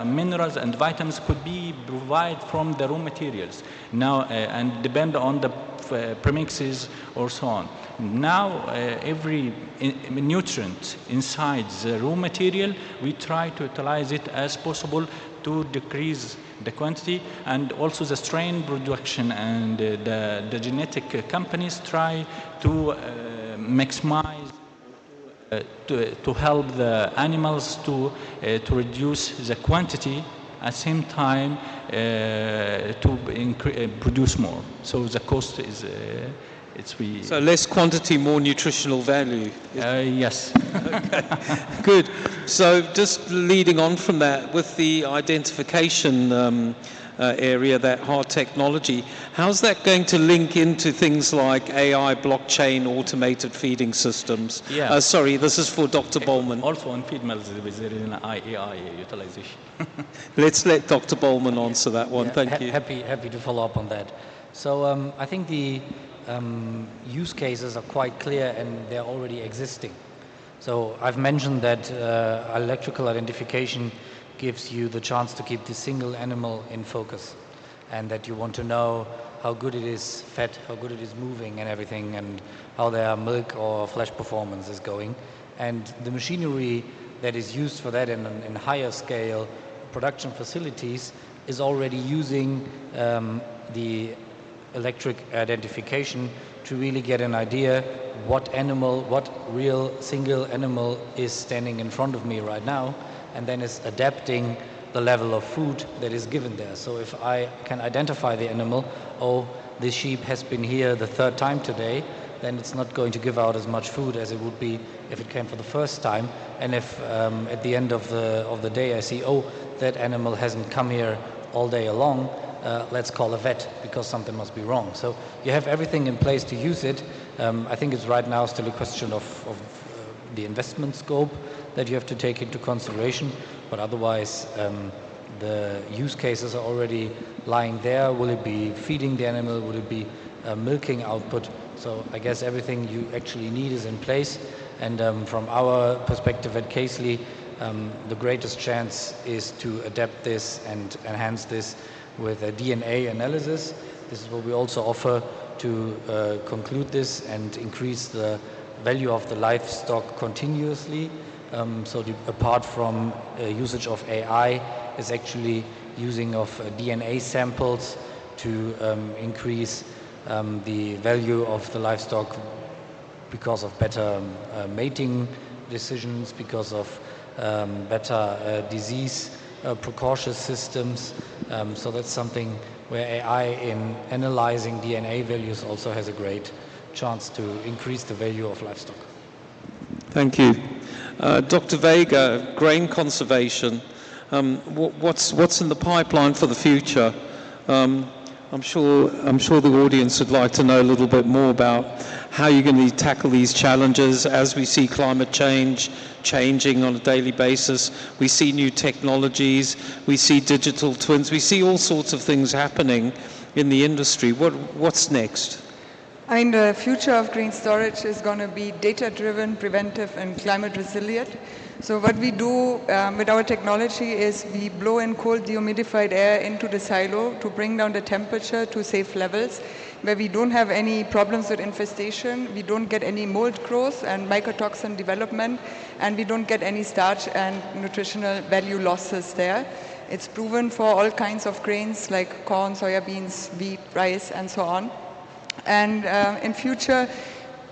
minerals and vitamins could be provided from the raw materials now and depend on the premixes or so on. Now every nutrient inside the raw material, we try to utilize it as possible to decrease the quantity, and also the strain production and the genetic companies try to maximize to help the animals to reduce the quantity at the same time to produce more. So the cost So less quantity, more nutritional value. Yes. Good. So just leading on from that, with the identification area, that hard technology, how's that going to link into things like AI, blockchain, automated feeding systems? Yeah. Sorry, this is for Dr. Bowman. Also on feed mills, there is an AI utilization. Let's let Dr. Bowman answer that one. Yeah, Thank you. Happy to follow up on that. So I think the use cases are quite clear and they're already existing. So I've mentioned that electrical identification gives you the chance to keep the single animal in focus, and that you want to know how good it is fed, how good it is moving and everything, and how their milk or flesh performance is going. And the machinery that is used for that in higher scale production facilities is already using the electric identification to really get an idea what real single animal is standing in front of me right now, and then is adapting the level of food that is given there. So if I can identify the animal, oh, this sheep has been here the third time today, then it's not going to give out as much food as it would be if it came for the first time. And if at the end of the day I see, oh, that animal hasn't come here all day long, let's call a vet because something must be wrong. So you have everything in place to use it. I think it's right now still a question of the investment scope that you have to take into consideration, but otherwise the use cases are already lying there. Will it be feeding the animal? Will it be milking output? So I guess everything you actually need is in place, and from our perspective at Casely, the greatest chance is to adapt this and enhance this with a DNA analysis. This is what we also offer to conclude this and increase the value of the livestock continuously. So apart from usage of AI, is actually using of DNA samples to increase the value of the livestock because of better mating decisions, because of better disease precautious systems. So that's something where AI in analyzing DNA values also has a great chance to increase the value of livestock. Thank you. Dr. Vega, grain conservation, what's in the pipeline for the future? I'm sure the audience would like to know a little bit more about how you're going to tackle these challenges as we see climate change changing on a daily basis. We see new technologies, we see digital twins, we see all sorts of things happening in the industry. What's next? I mean, the future of grain storage is going to be data-driven, preventive, and climate resilient. So what we do with our technology is we blow in cold dehumidified air into the silo to bring down the temperature to safe levels, where we don't have any problems with infestation, we don't get any mold growth and mycotoxin development, and we don't get any starch and nutritional value losses there. It's proven for all kinds of grains like corn, soya beans, wheat, rice, and so on. And in future,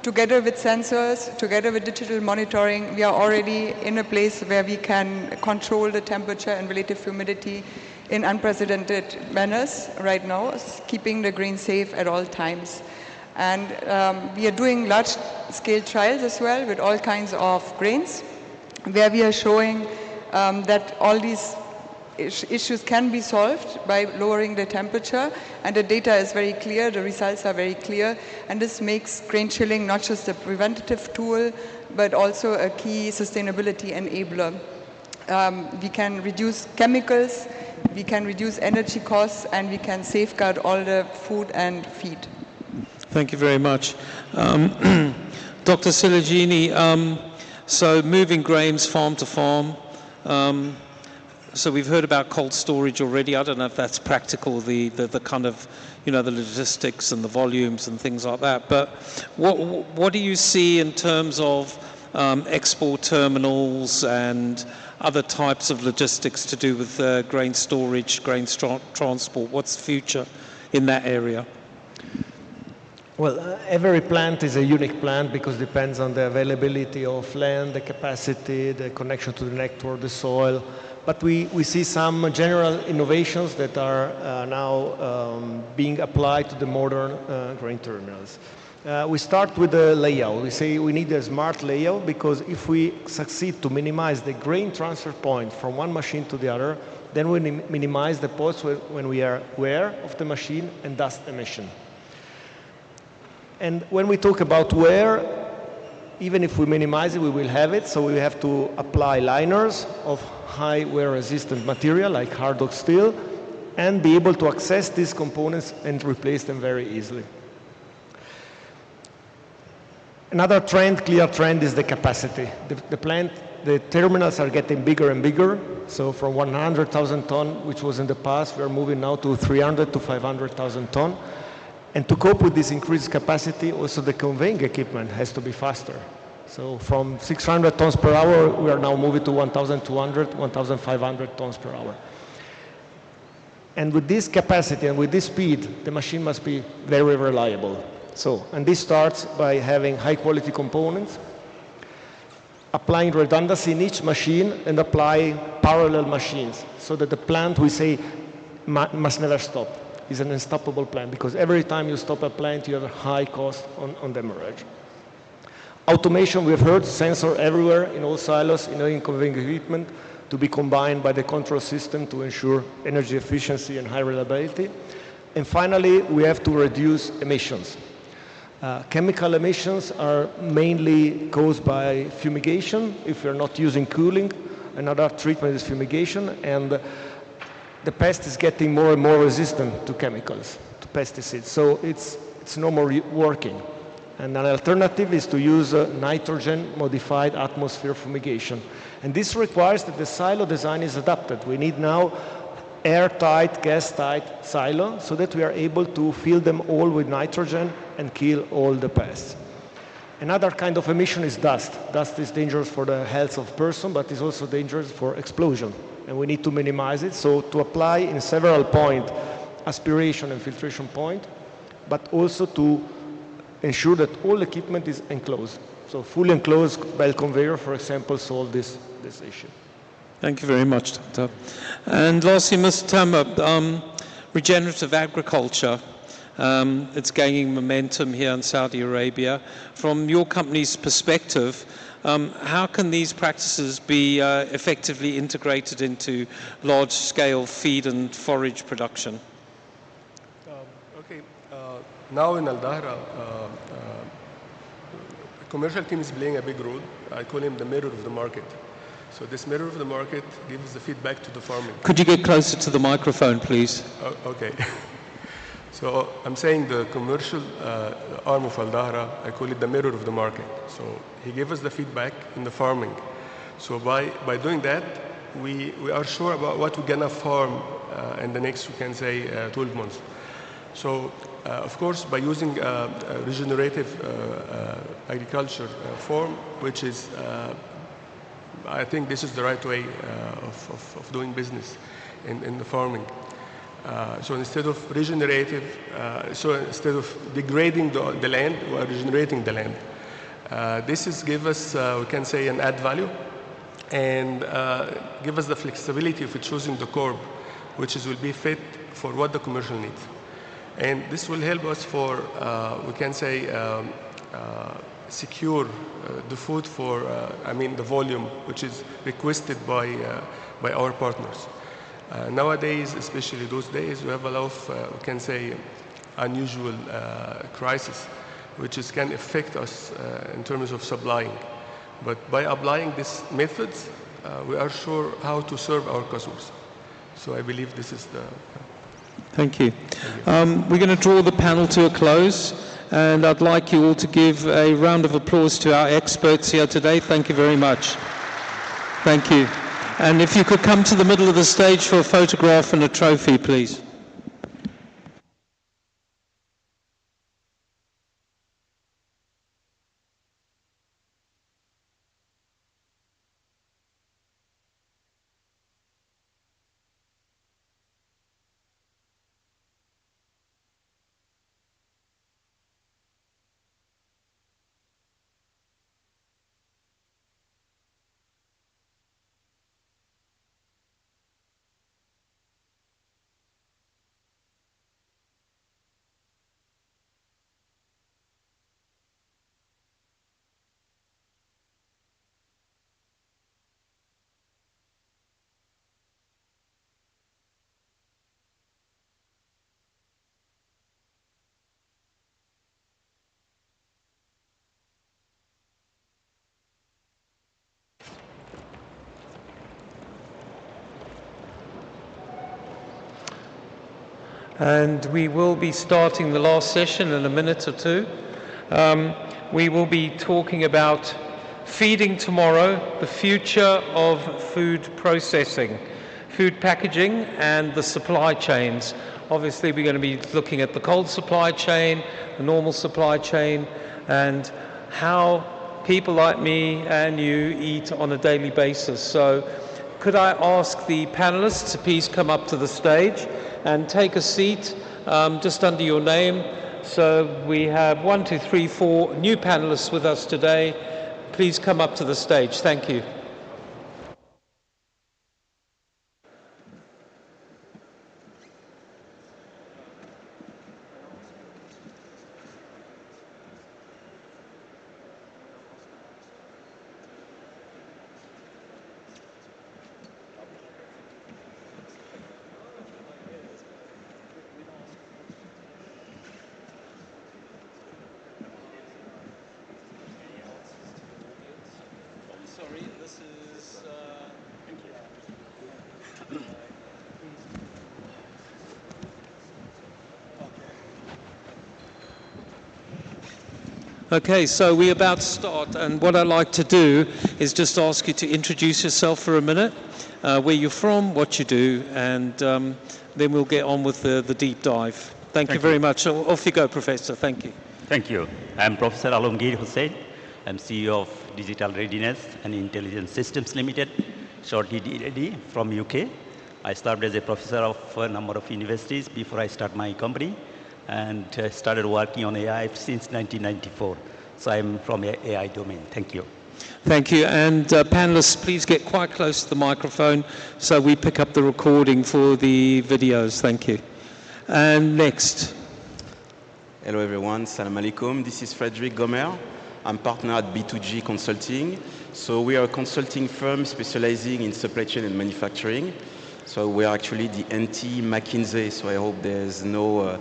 together with sensors, together with digital monitoring, we are already in a place where we can control the temperature and relative humidity in unprecedented manners right now, keeping the grain safe at all times. And we are doing large-scale trials as well with all kinds of grains, where we are showing that all these issues can be solved by lowering the temperature, and the data is very clear, the results are very clear, and this makes grain chilling not just a preventative tool, but also a key sustainability enabler. We can reduce chemicals, we can reduce energy costs, and we can safeguard all the food and feed. Thank you very much. Dr. Silagini, so moving grains farm to farm, so we've heard about cold storage already. I don't know if that's practical, the kind of, the logistics and the volumes and things like that. But what do you see in terms of export terminals and other types of logistics to do with grain storage, grain transport? What's the future in that area? Well, every plant is a unique plant because it depends on the availability of land, the capacity, the connection to the network, the soil. But we see some general innovations that are now being applied to the modern grain terminals. We start with the layout. We say we need a smart layout because if we succeed to minimize the grain transfer point from one machine to the other, then we minimize the points when we are aware of the machine and dust emission. And when we talk about wear, even if we minimize it, we will have it. So we have to apply liners of high wear resistant material like hard oak steel and be able to access these components and replace them very easily. Another trend, clear trend, is the capacity. The terminals are getting bigger and bigger. So from 100,000 ton, which was in the past, we're moving now to 300 to 500,000 ton. And to cope with this increased capacity, also the conveying equipment has to be faster. So from 600 tons per hour, we are now moving to 1,200, 1,500 tons per hour. And with this capacity and with this speed, the machine must be very reliable. So, and this starts by having high quality components, applying redundancy in each machine and applying parallel machines so that the plant, we say, must never stop. It's an unstoppable plant because every time you stop a plant, you have a high cost on demurrage. Automation, we've heard, sensor everywhere in all silos, in conveying equipment to be combined by the control system to ensure energy efficiency and high reliability. And finally, we have to reduce emissions. Chemical emissions are mainly caused by fumigation. If you're not using cooling, another treatment is fumigation, and the pest is getting more and more resistant to chemicals, to pesticides. So it's no more working. And an alternative is to use nitrogen-modified atmosphere fumigation. And this requires that the silo design is adapted. We need now airtight, gas-tight silo so that we are able to fill them all with nitrogen and kill all the pests. Another kind of emission is dust. Dust is dangerous for the health of person, but is also dangerous for explosion. And we need to minimize it. So to apply in several points, aspiration and filtration point, but also to ensure that all equipment is enclosed. So fully enclosed belt conveyor, for example, solve this issue. Thank you very much, Doctor. And lastly, Mr. Tamer, regenerative agriculture, it's gaining momentum here in Saudi Arabia. From your company's perspective, how can these practices be effectively integrated into large-scale feed and forage production? Okay, now in Al Dahra, the commercial team is playing a big role. I call him the mirror of the market. So this mirror of the market gives the feedback to the farming. Could you get closer to the microphone, please? Okay. So I'm saying the commercial arm of Al Dahra, I call it the mirror of the market. So he gave us the feedback in the farming. So by doing that, we are sure about what we're gonna farm in the next, we can say, 12 months. So of course, by using regenerative agriculture form, which is I think this is the right way of doing business in the farming. So instead of regenerative, so instead of degrading the land, we are regenerating the land. This is give us, we can say, an add value, and give us the flexibility of choosing the crop, which will be fit for what the commercial needs. And this will help us for, we can say, secure the food for, the volume which is requested by our partners. Nowadays, especially those days, we have a lot of, we can say, unusual crisis, which can affect us in terms of supplying. But by applying these methods, we are sure how to serve our customers. So I believe this is the... Thank you. We're going to draw the panel to a close, and I'd like you all to give a round of applause to our experts here today. Thank you very much. Thank you. And if you could come to the middle of the stage for a photograph and a trophy, please. and we will be starting the last session in a minute or two. We will be talking about feeding tomorrow, the future of food processing, food packaging and the supply chains. Obviously, we're going to be looking at the cold supply chain, the normal supply chain, and how people like me and you eat on a daily basis. So could I ask the panelists to please come up to the stage and take a seat just under your name. So we have 1, 2, 3, 4 new panelists with us today. Please come up to the stage. Thank you. Okay, so we're about to start, and what I'd like to do is just ask you to introduce yourself for a minute, where you're from, what you do, and then we'll get on with the deep dive. Thank you very much. Off you go, Professor. Thank you. Thank you. I'm Professor Alamgir Hussain. I'm CEO of Digital Readiness and Intelligence Systems Limited, shortly DRD, from UK. I started as a professor of a number of universities before I started my company, and started working on AI since 1994. So I'm from the AI domain. Thank you. Thank you. And panelists, please get quite close to the microphone so we pick up the recording for the videos. Thank you. And next. Hello everyone, salam alaikum. This is Frederick Gomer. I'm partner at B2G Consulting. So we are a consulting firm specializing in supply chain and manufacturing. So we are actually the anti-McKinsey, so I hope there's no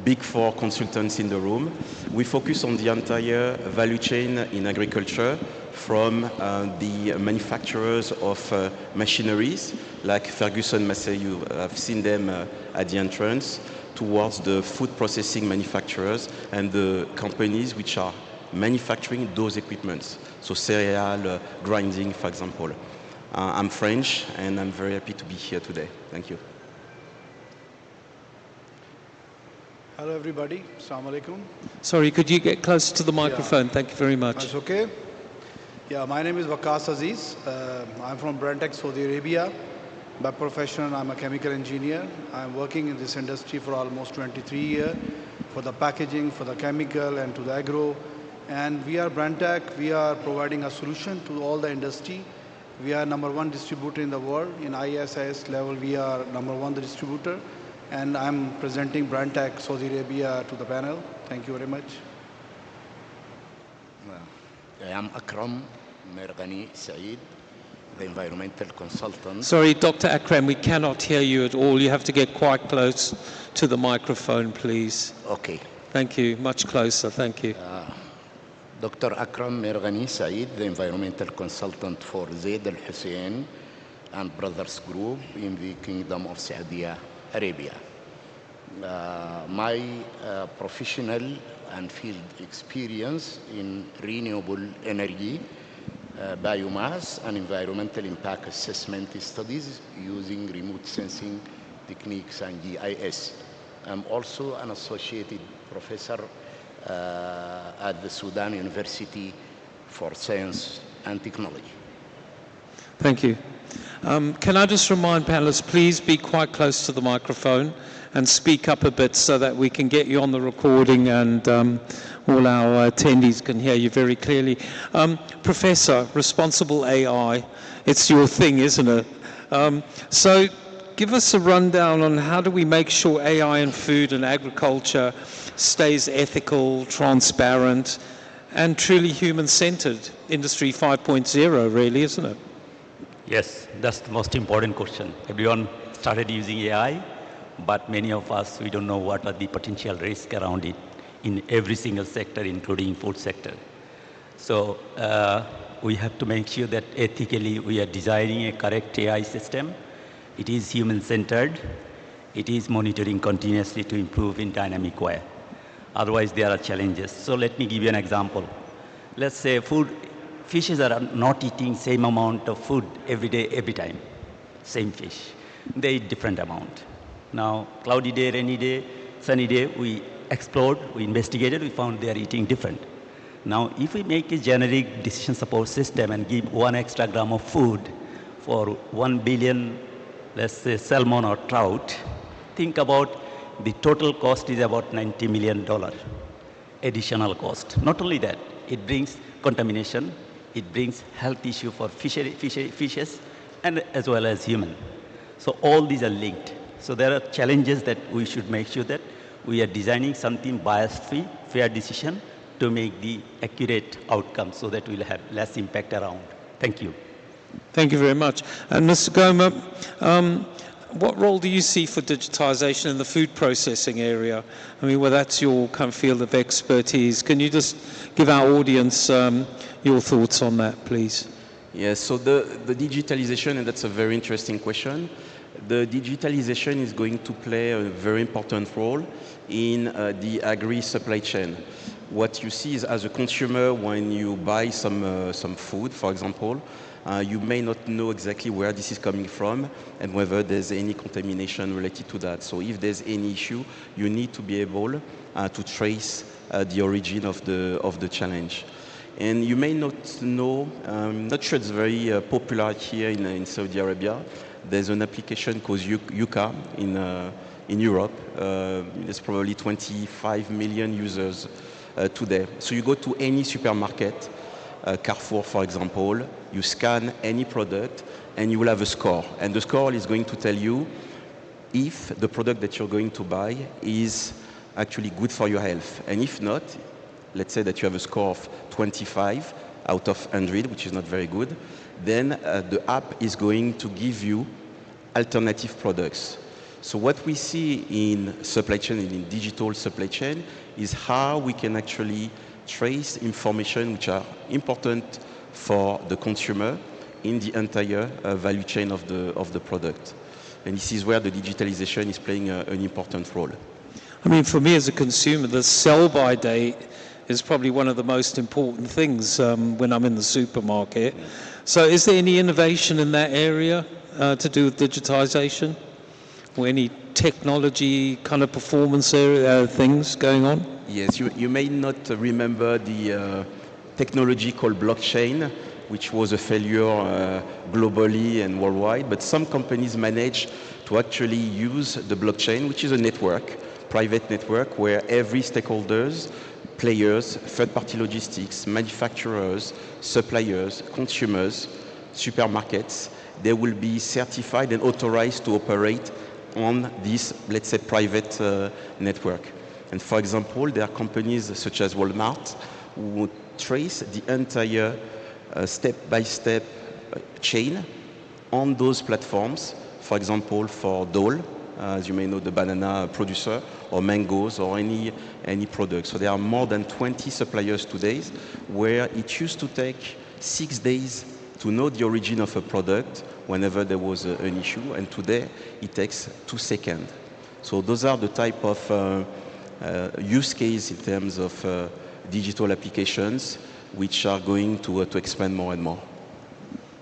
Big Four consultants in the room. We focus on the entire value chain in agriculture, from the manufacturers of machineries, like Ferguson Massey, you have seen them at the entrance, towards the food processing manufacturers and the companies which are manufacturing those equipments. So cereal, grinding, for example. I'm French, and I'm very happy to be here today. Thank you. Hello everybody, Assalamu alaikum. Sorry, could you get closer to the microphone? Yeah. Thank you very much. That's okay. Yeah, my name is Waqas Aziz. I'm from Brentec, Saudi Arabia. By profession, I'm a chemical engineer. I'm working in this industry for almost 23 years, for the packaging, for the chemical, and to the agro. And we are Brentec. We are providing a solution to all the industry. We are #1 distributor in the world. In ISIS level, we are #1 distributor. And I'm presenting Brentec Saudi Arabia to the panel. Thank you very much. I am Akram Merghani Saeed, the environmental consultant. Sorry, Dr. Akram, we cannot hear you at all. You have to get quite close to the microphone, please. Okay. Thank you. Much closer. Thank you. Dr. Akram Merghani Saeed, the environmental consultant for Zaid Al Hussein and Brothers Group in the Kingdom of Saudi Arabia. My professional and field experience in renewable energy, biomass, and environmental impact assessment studies using remote sensing techniques and GIS. I'm also an associated professor at the Sudan University for Science and Technology. Thank you. Can I just remind panelists, please be quite close to the microphone and speak up a bit so that we can get you on the recording and all our attendees can hear you very clearly. Professor, responsible AI, it's your thing, isn't it? So give us a rundown on how do we make sure AI in food and agriculture stays ethical, transparent, and truly human-centered. Industry 5.0, really, isn't it? Yes, that's the most important question. Everyone started using AI, but many of us, we don't know what are the potential risks around it in every single sector, including food sector. So we have to make sure that ethically we are designing a correct AI system. It is human-centered. It is monitoring continuously to improve in dynamic way. Otherwise, there are challenges. So let me give you an example. Let's say fishes are not eating same amount of food every day, every time. Same fish. They eat different amount. Now, cloudy day, rainy day, sunny day, we explored, we investigated, we found they are eating different. Now, if we make a generic decision support system and give 1 extra gram of food for 1 billion, let's say, salmon or trout, think about the total cost is about $90 million additional cost. Not only that, it brings contamination, it brings health issue for fishes, and as well as human. So all these are linked. So there are challenges that we should make sure that we are designing something bias-free, fair decision to make the accurate outcome so that we'll have less impact around. Thank you. Thank you very much. And Mr. Gomer, what role do you see for digitization in the food processing area? I mean, well, that's your kind of field of expertise. Can you just give our audience your thoughts on that, please? Yes, so the digitalization, and that's a very interesting question. The digitalization is going to play a very important role in the agri-supply chain. What you see is, as a consumer, when you buy some food, for example, you may not know exactly where this is coming from and whether there's any contamination related to that. So if there's any issue, you need to be able to trace the origin of the challenge. And you may not know, I'm not sure it's very popular here in Saudi Arabia. There's an application called Yuka in Europe. There's probably 25 million users today. So you go to any supermarket, Carrefour, for example, you scan any product and you will have a score. And the score is going to tell you if the product that you're going to buy is actually good for your health. And if not, let's say that you have a score of 25 out of 100, which is not very good, then the app is going to give you alternative products. So what we see in supply chain and in digital supply chain is how we can actually trace information which are important for the consumer in the entire value chain of the product. And this is where the digitalization is playing an important role. I mean, for me as a consumer, the sell-by date is probably one of the most important things when I'm in the supermarket. So is there any innovation in that area to do with digitization? Or any technology kind of performance area things going on? Yes, you may not remember the technology called blockchain, which was a failure globally and worldwide, but some companies managed to actually use the blockchain, which is a network, private network, where every stakeholders, players, third-party logistics, manufacturers, suppliers, consumers, supermarkets, they will be certified and authorized to operate on this, let's say, private network. And for example, there are companies such as Walmart who trace the entire step-by-step chain on those platforms. For example, for Dole, as you may know, the banana producer, or mangoes, or any product. So there are more than 20 suppliers today, where it used to take 6 days to know the origin of a product whenever there was an issue, and today it takes 2 seconds. So those are the type of use case in terms of digital applications which are going to expand more and more.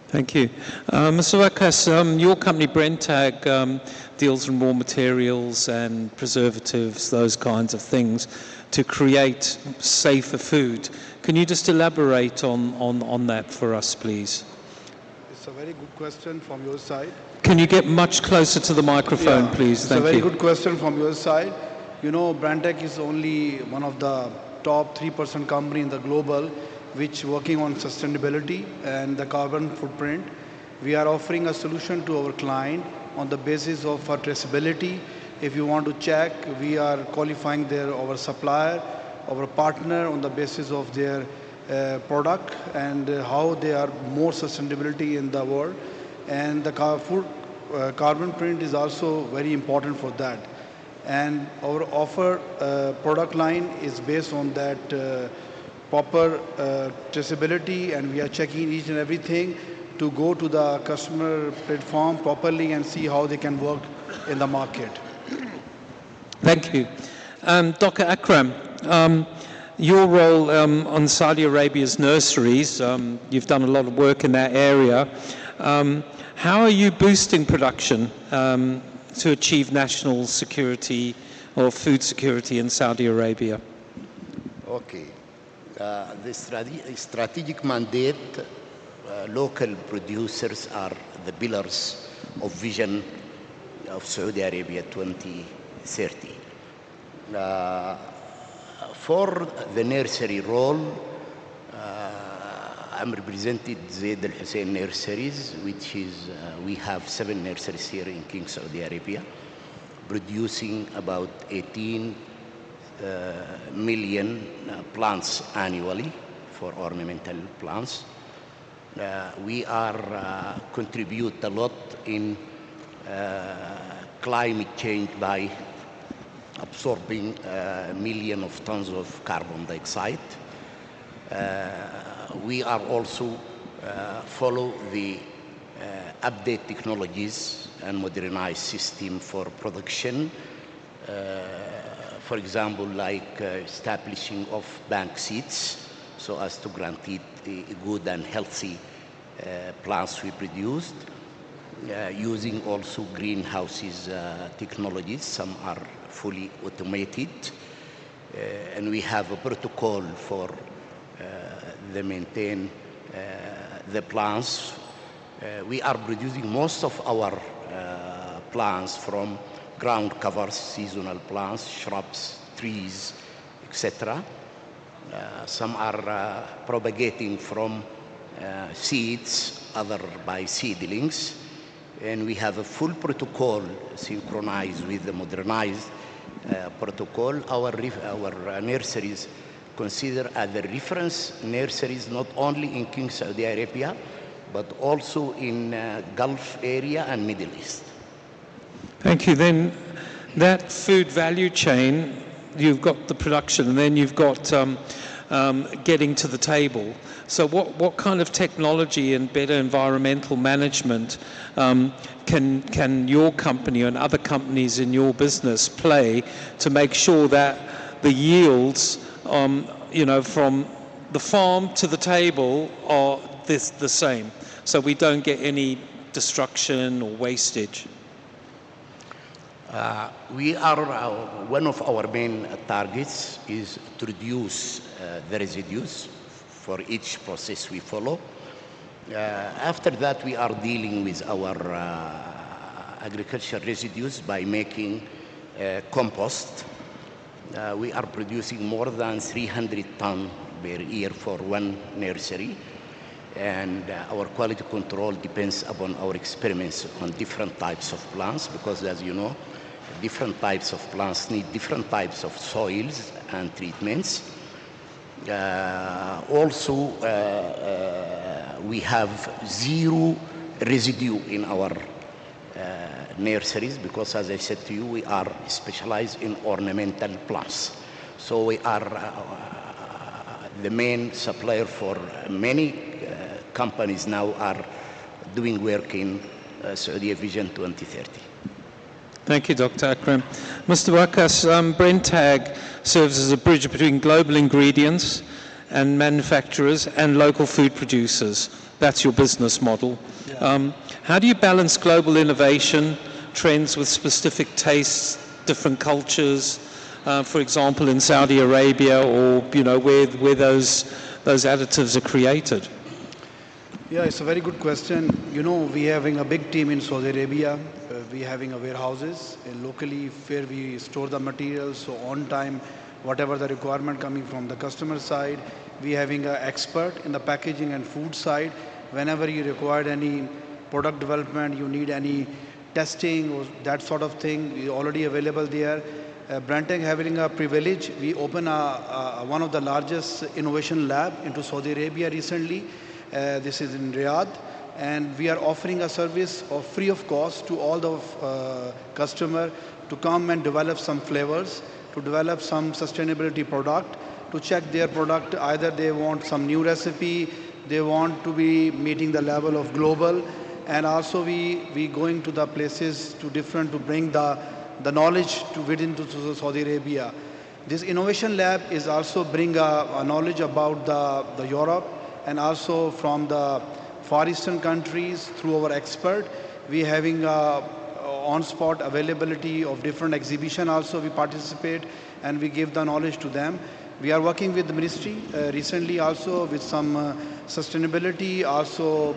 Thank you. Mr. Wakas, your company Brenntag deals in raw materials and preservatives, those kinds of things, to create safer food. Can you just elaborate on that for us, please? It's a very good question from your side. Can you get much closer to the microphone, please? It's Thank a very you. good question from your side. You know, Brenntag is only one of the top 3% company in the global which working on sustainability and the carbon footprint. We are offering a solution to our client on the basis of traceability. If you want to check, we are qualifying our supplier, our partner on the basis of their product and how they are more sustainability in the world. And the carbon print is also very important for that. And our offer product line is based on that proper traceability, and we are checking each and everything to go to the customer platform properly and see how they can work in the market. Thank you. Dr. Akram, your role on Saudi Arabia's nurseries, you've done a lot of work in that area. How are you boosting production to achieve national security or food security in Saudi Arabia? Okay. The strategic mandate, local producers are the pillars of vision of Saudi Arabia 2030. For the nursery role, I'm represented Zaid Al Hussein Nurseries, which is, we have 7 nurseries here in King Saudi Arabia, producing about 18 million plants annually for ornamental plants. We are contribute a lot in climate change by absorbing millions of tons of carbon dioxide. We are also follow the update technologies and modernized system for production. For example, like establishing of bank seats so as to guarantee the good and healthy plants we produced. Using also greenhouses technologies, some are fully automated, and we have a protocol for the maintain the plants. We are producing most of our plants from ground covers, seasonal plants, shrubs, trees, etc. Some are propagating from seeds, other by seedlings. And we have a full protocol synchronized with the modernized protocol. Our nurseries considered as the reference nurseries not only in King Saudi Arabia, but also in Gulf area and Middle East. Thank you. Then that food value chain, you've got the production and then you've got getting to the table. So what kind of technology and better environmental management can your company and other companies in your business play to make sure that the yields, from the farm to the table are the same, so we don't get any destruction or wastage? We are, one of our main targets is to reduce the residues for each process we follow. After that, we are dealing with our agricultural residues by making compost. We are producing more than 300 tons per year for one nursery. And our quality control depends upon our experiments on different types of plants, because as you know, different types of plants need different types of soils and treatments. Also, we have zero residue in our nurseries, because as I said to you, we are specialized in ornamental plants. So we are the main supplier for many companies now are doing work in Saudi Vision 2030. Thank you, Dr. Akram. Mr. Wakas, Brenntag serves as a bridge between global ingredients and manufacturers and local food producers. That's your business model. Yeah. How do you balance global innovation, trends with specific tastes, different cultures, for example, in Saudi Arabia, or where those additives are created? Yeah, it's a very good question. We having a big team in Saudi Arabia. We having a warehouses locally where we store the materials, so on time, whatever the requirement coming from the customer side. We having an expert in the packaging and food side. Whenever you require any product development, you need any testing or that sort of thing, we already available there. Brenntag having a privilege. We opened one of the largest innovation lab into Saudi Arabia recently. This is in Riyadh, and we are offering a service of free of cost to all the customer to come and develop some flavors, to develop some sustainability product, to check their product. Either they want some new recipe, they want to be meeting the level of global, and also we going to the places to bring the the knowledge within to Saudi Arabia. This innovation lab is also bring a knowledge about the Europe and also from the Far Eastern countries through our expert. We having on-spot availability of different exhibition also we participate and we give the knowledge to them. We are working with the ministry recently also with some sustainability, also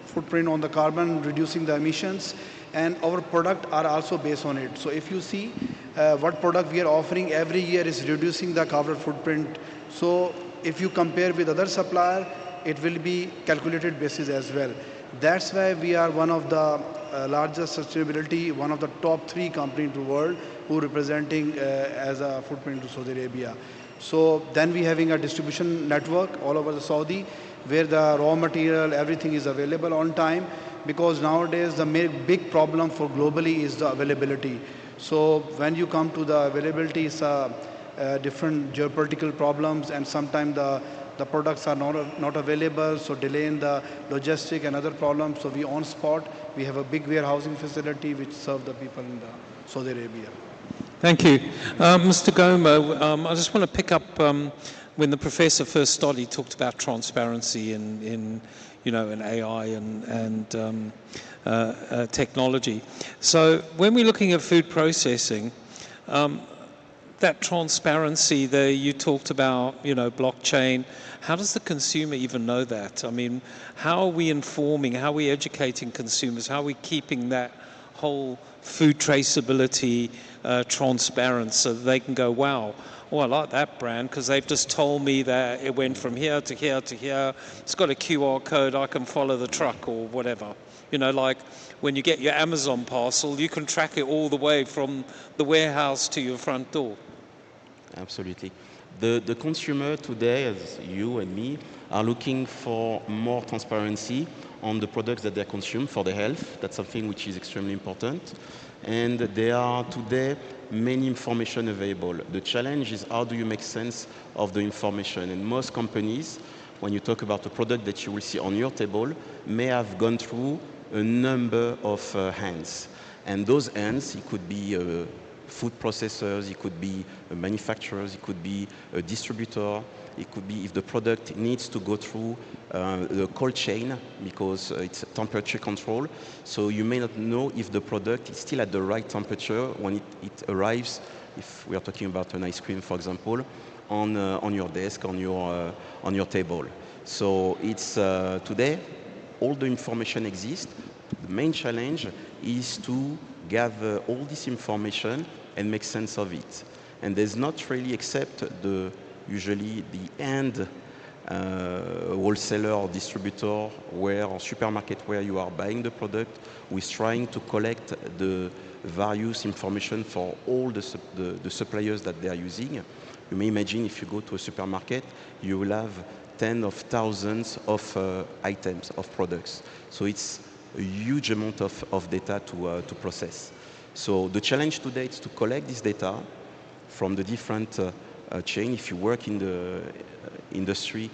footprint on the carbon, reducing the emissions, and our product are also based on it. So if you see what product we are offering every year is reducing the carbon footprint. So if you compare with other supplier, it will be calculated basis as well. That's why we are one of the largest sustainability, one of the top 3 companies in the world who representing as a footprint to Saudi Arabia. So then we having a distribution network all over the Saudi where the raw material, everything is available on time, because nowadays the big problem for globally is the availability. So when you come to the availability, it's different geopolitical problems, and sometimes the products are not available, so delay in the logistic and other problems. So we on spot, we have a big warehousing facility which serve the people in the Saudi Arabia. Thank you. Mr. Gomo, I just want to pick up when the professor first started, he talked about transparency in AI and technology. So when we're looking at food processing, that transparency there, you talked about, blockchain. How does the consumer even know that? I mean, how are we informing, how are we educating consumers? How are we keeping that whole food traceability transparent so that they can go, wow, oh, I like that brand because they've just told me that it went from here to here to here. It's got a QR code, I can follow the truck or whatever. Like when you get your Amazon parcel, you can track it all the way from the warehouse to your front door. Absolutely. The consumer today, as you and me, are looking for more transparency on the products that they consume for their health. That's something which is extremely important. And there are today many information available. The challenge is how do you make sense of the information? And most companies, when you talk about a product that you will see on your table, may have gone through a number of hands. And those hands, it could be food processors, it could be manufacturers, it could be a distributor, it could be if the product needs to go through the cold chain because it's temperature control. So you may not know if the product is still at the right temperature when it arrives, if we are talking about an ice cream, for example, on your desk, on your table. So it's today, all the information exists. The main challenge is to gather all this information and make sense of it. And there's not really, except usually the end wholesaler or distributor or supermarket where you are buying the product, who is trying to collect the various information for all the suppliers that they are using. You may imagine if you go to a supermarket, you will have tens of thousands of items, of products. So it's a huge amount of data to process. So the challenge today is to collect this data from the different chain. If you work in the industry,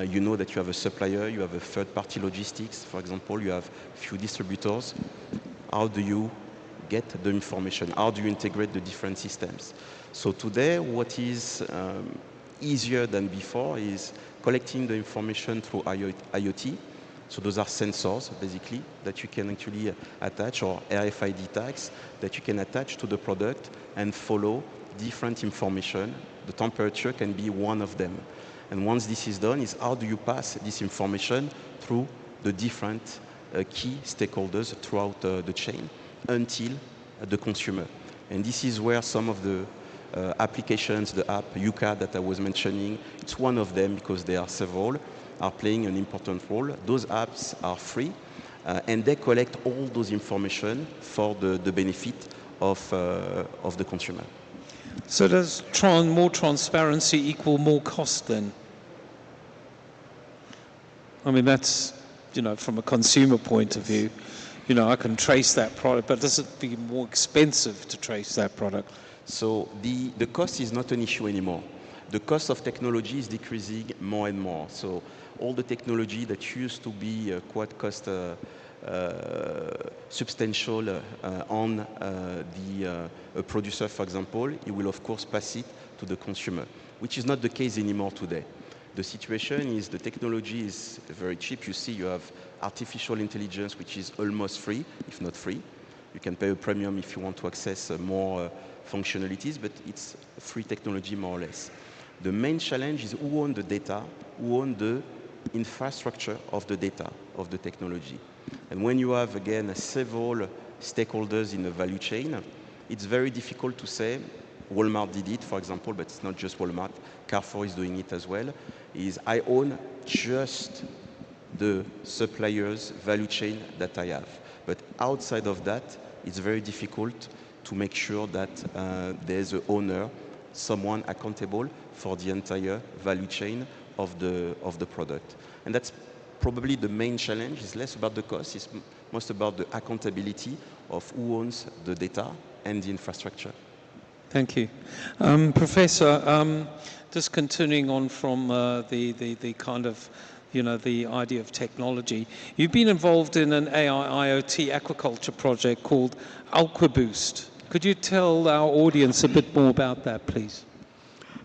you know that you have a supplier, you have a third-party logistics, for example, you have a few distributors. How do you get the information? How do you integrate the different systems? So today, what is easier than before is collecting the information through IoT. So those are sensors, basically, that you can actually attach, or RFID tags that you can attach to the product and follow different information. The temperature can be one of them. And once this is done, is how do you pass this information through the different key stakeholders throughout the chain until the consumer. And this is where some of the applications, the app Yuka that I was mentioning, it's one of them because there are several, are playing an important role. Those apps are free and they collect all those information for the benefit of the consumer. So does more transparency equal more cost then? I mean, that's, from a consumer point of view, I can trace that product, but does it be more expensive to trace that product? So the cost is not an issue anymore. The cost of technology is decreasing more and more. So all the technology that used to be quite cost substantial on the producer, for example, he will of course pass it to the consumer, which is not the case anymore today. The situation is the technology is very cheap. You see, you have artificial intelligence, which is almost free, if not free. You can pay a premium if you want to access more functionalities, but it's free technology more or less. The main challenge is who owns the data, who owns the infrastructure of the data, of the technology. And when you have, again, several stakeholders in the value chain, it's very difficult to say, Walmart did it, for example, but it's not just Walmart, Carrefour is doing it as well, is I own just the supplier's value chain that I have. But outside of that, it's very difficult to make sure that there's an owner, someone accountable for the entire value chain of the product. And that's probably the main challenge. It's less about the cost, it's most about the accountability of who owns the data and the infrastructure. Thank you. Professor, just continuing on from the kind of, the idea of technology, you've been involved in an AI IoT aquaculture project called AquaBoost. Could you tell our audience a bit more about that, please?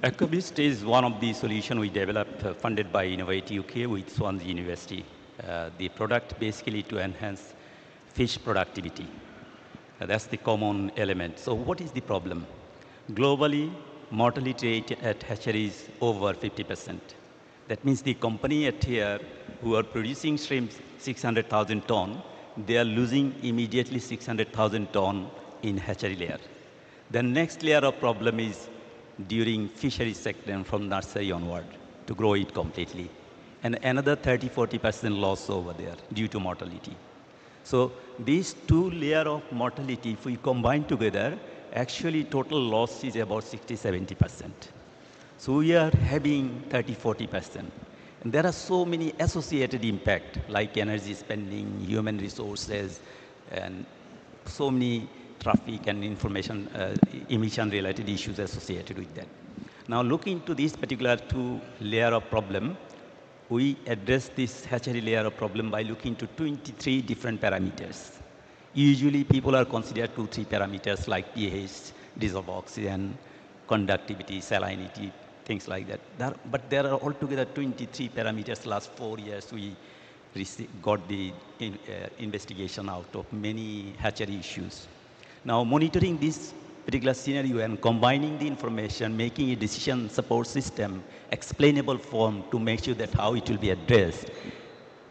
AquaBoost is one of the solutions we developed, funded by Innovate UK with Swansea University. The product basically to enhance fish productivity. That's the common element. So what is the problem? Globally, mortality rate at hatcheries over 50%. That means the company at here who are producing shrimp 600,000 ton, they are losing immediately 600,000 ton in hatchery layer. The next layer of problem is during fishery sector from nursery onward to grow it completely. And another 30-40% loss over there due to mortality. So these two layers of mortality, if we combine together, actually total loss is about 60-70%. So we are having 30-40%. And there are so many associated impact like energy spending, human resources, and so many traffic and information emission related issues associated with that. Now looking to this particular two layer of problem, we address this hatchery layer of problem by looking to 23 different parameters. Usually people are considered 2-3 parameters like pH, dissolved oxygen, conductivity, salinity, things like that. But there are altogether 23 parameters. Last 4 years we got the investigation out of many hatchery issues. Now monitoring this particular scenario and combining the information, making a decision support system, explainable form to make sure that how it will be addressed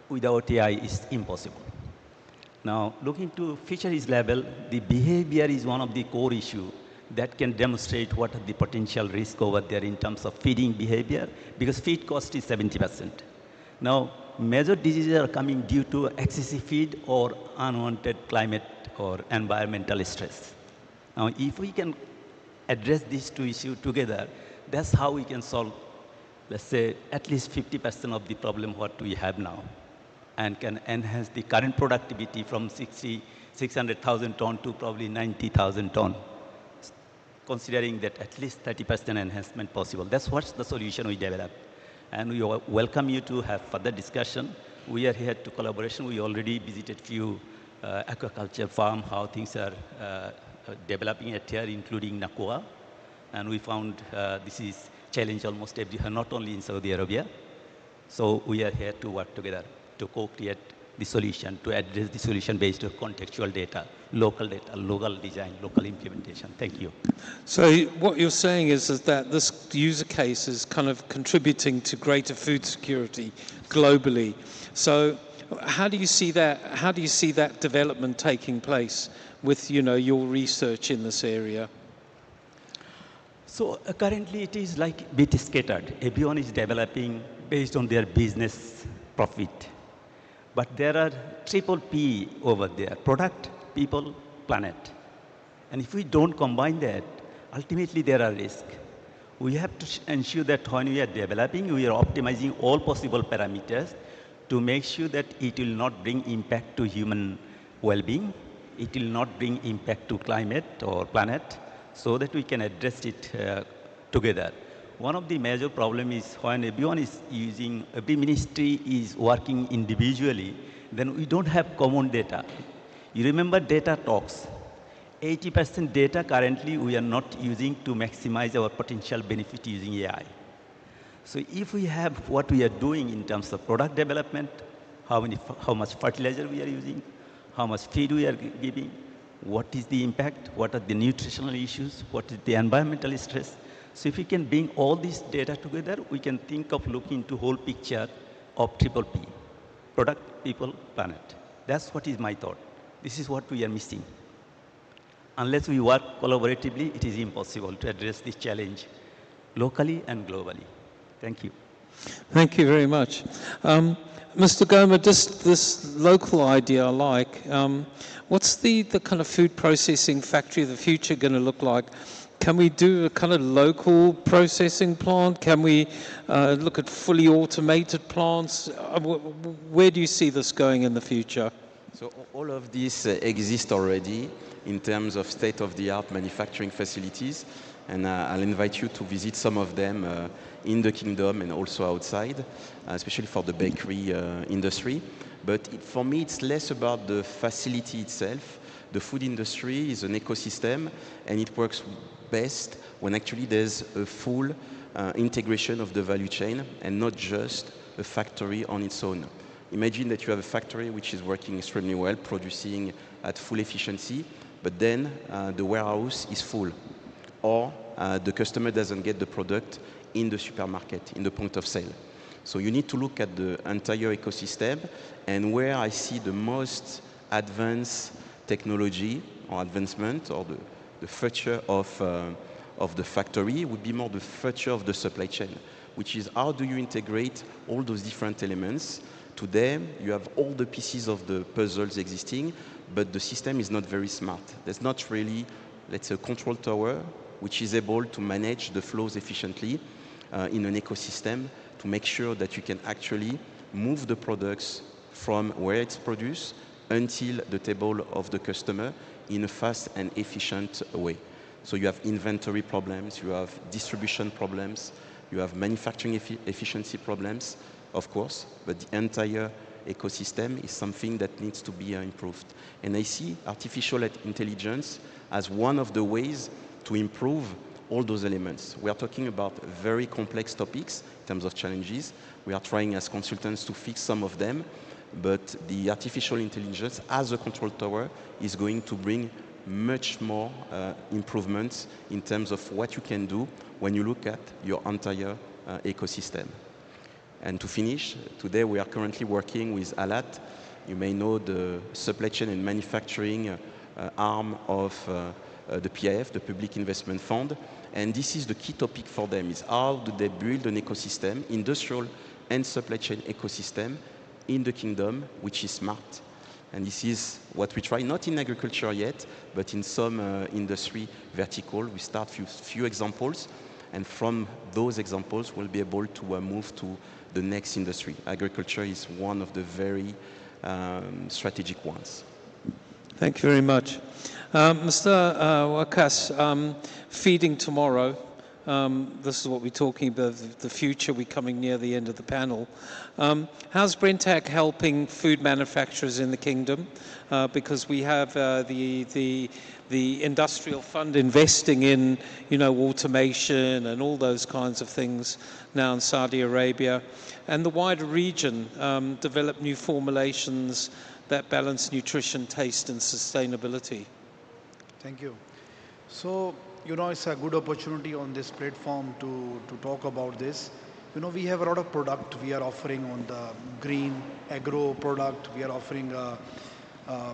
without AI is impossible. Now looking to fisheries level, the behavior is one of the core issues that can demonstrate what are the potential risk over there in terms of feeding behavior, because feed cost is 70%. Now major diseases are coming due to excessive feed or unwanted climate or environmental stress. Now, if we can address these two issues together, that's how we can solve, let's say, at least 50% of the problem what we have now, and can enhance the current productivity from 600,000 ton to probably 90,000 ton, considering that at least 30% enhancement possible. That's what's the solution we developed. And we welcome you to have further discussion. We are here to collaboration. We already visited few aquaculture farm, how things are developing at here, including Nakua. And we found this is challenge almost everywhere, not only in Saudi Arabia. So we are here to work together to co-create the solution, to address the solution based on contextual data, local design, local implementation. Thank you. So what you're saying is that this user case is kind of contributing to greater food security globally. So how do you see that? How do you see that development taking place with, your research in this area? So currently it is like a bit scattered. Everyone is developing based on their business profit. But there are triple P over there: product, people, planet. And if we don't combine that, ultimately there are risks. We have to ensure that when we are developing, we are optimizing all possible parameters to make sure that it will not bring impact to human well-being, it will not bring impact to climate or planet, so that we can address it together. One of the major problems is when everyone is using, every ministry is working individually, then we don't have common data. You remember data talks. 80% data currently we are not using to maximize our potential benefit using AI. So if we have what we are doing in terms of product development, how much fertilizer we are using, how much feed we are giving, what is the impact, what are the nutritional issues, what is the environmental stress. So if we can bring all this data together, we can think of looking into whole picture of triple P, product, people, planet. That's what is my thought. This is what we are missing. Unless we work collaboratively, it is impossible to address this challenge locally and globally. Thank you. Thank you very much. Mr. Goma, just this local idea I like. What's the kind of food processing factory of the future going to look like? Can we do a kind of local processing plant? Can we look at fully automated plants? Where do you see this going in the future? So all of this exists already in terms of state-of-the-art manufacturing facilities, and I'll invite you to visit some of them in the kingdom and also outside, especially for the bakery industry. But for me, it's less about the facility itself. The food industry is an ecosystem, and it works best when actually there's a full integration of the value chain and not just a factory on its own. Imagine that you have a factory which is working extremely well, producing at full efficiency, but then the warehouse is full, or the customer doesn't get the product in the supermarket, in the point of sale. So you need to look at the entire ecosystem, and where I see the most advanced technology or advancement or the future of the factory would be more the future of the supply chain, which is how do you integrate all those different elements. Today, you have all the pieces of the puzzles existing, but the system is not very smart. There's not really, let's say, a control tower which is able to manage the flows efficiently in an ecosystem to make sure that you can actually move the products from where it's produced until the table of the customer in a fast and efficient way. So you have inventory problems, you have distribution problems, you have manufacturing efficiency problems, of course, but the entire ecosystem is something that needs to be improved. And I see artificial intelligence as one of the ways to improve all those elements. We are talking about very complex topics in terms of challenges. We are trying as consultants to fix some of them, but the artificial intelligence as a control tower is going to bring much more improvements in terms of what you can do when you look at your entire ecosystem. And to finish, today we are currently working with ALAT. You may know the supply chain and manufacturing arm of the PIF, the Public Investment Fund. And this is the key topic for them, is how do they build an ecosystem, industrial and supply chain ecosystem in the kingdom, which is smart. And this is what we try, not in agriculture yet, but in some industry vertical. We start few examples, and from those examples, we'll be able to move to the next industry. Agriculture is one of the very strategic ones. Thank you very much. Mr. Wakas, feeding tomorrow. This is what we're talking about, the future. We're coming near the end of the panel. How's Brentag helping food manufacturers in the kingdom? Because we have the industrial fund investing in, automation and all those kinds of things now in Saudi Arabia, and the wider region develop new formulations that balance nutrition, taste, and sustainability. Thank you. So, it's a good opportunity on this platform to talk about this. We have a lot of product we are offering on the green agro product. We are offering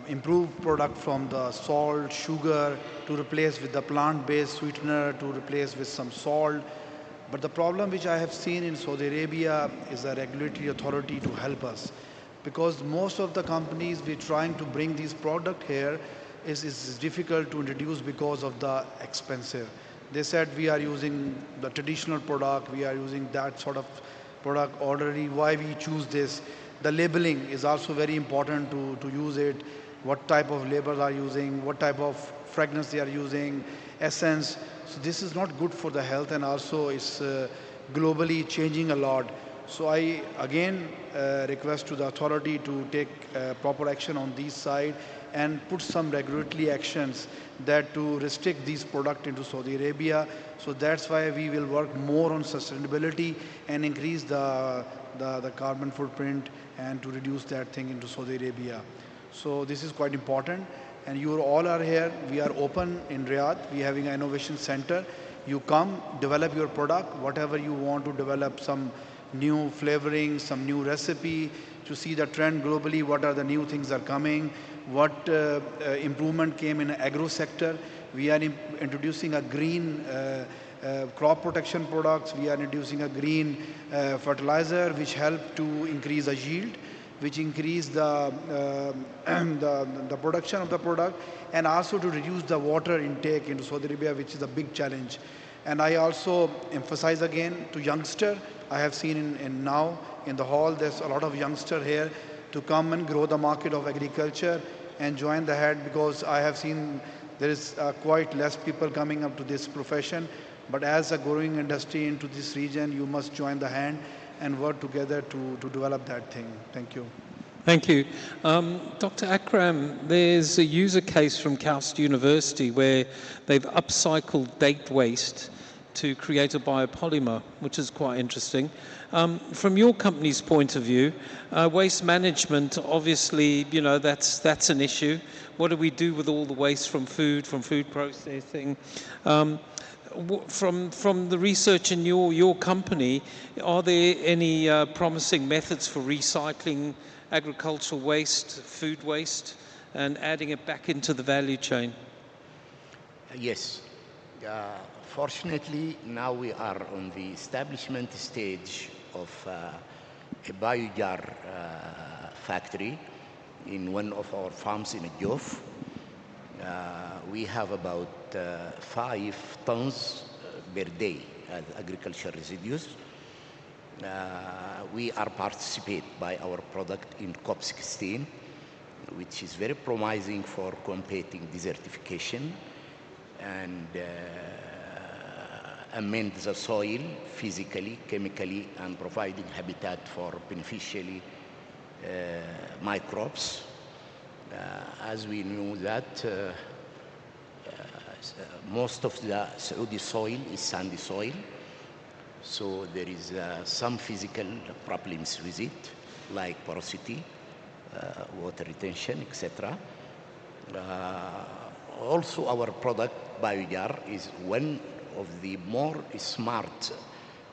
improved product from the salt, sugar to replace with the plant-based sweetener, to replace with some salt. But the problem which I have seen in Saudi Arabia is a regulatory authority to help us. Because most of the companies we're trying to bring these product here is difficult to introduce because of the expensive. They said we are using the traditional product, we are using that sort of product already, why we choose this. The labeling is also very important to use it, what type of labels are using, what type of fragrance they are using, essence. So this is not good for the health, and also it's globally changing a lot. So I again request to the authority to take proper action on this side and put some regulatory actions that to restrict these products into Saudi Arabia. So that's why we will work more on sustainability and increase the carbon footprint and to reduce that thing into Saudi Arabia. So this is quite important. And you all are here. We are open in Riyadh. We are having an innovation center. You come, develop your product, whatever you want to develop, some new flavoring, some new recipe, to see the trend globally, what are the new things are coming, what improvement came in the agro sector. We are introducing a green crop protection products. We are introducing a green fertilizer which help to increase the yield, which increase the production of the product, and also to reduce the water intake into Saudi Arabia, which is a big challenge. And I also emphasize again to youngster. I have seen now in the hall, there's a lot of youngster here to come and grow the market of agriculture and join the head, because I have seen there is quite less people coming up to this profession. But as a growing industry into this region, you must join the hand and work together to develop that thing. Thank you. Thank you. Dr. Akram, there's a user case from Kaust University where they've upcycled date waste to create a biopolymer, which is quite interesting. From your company's point of view, waste management, obviously, you know, that's an issue. What do we do with all the waste from food processing? From the research in your company, are there any promising methods for recycling agricultural waste, food waste, and adding it back into the value chain? Yes. Fortunately, now we are on the establishment stage of a biojar factory in one of our farms in Jof. We have about 5 tons per day as agricultural residues. We are participated by our product in COP16, which is very promising for combating desertification and amend the soil physically, chemically, and providing habitat for beneficially microbes. As we know that most of the Saudi soil is sandy soil, so there is some physical problems with it, like porosity, water retention, etc. Also, our product, Biojar, is one of the more smart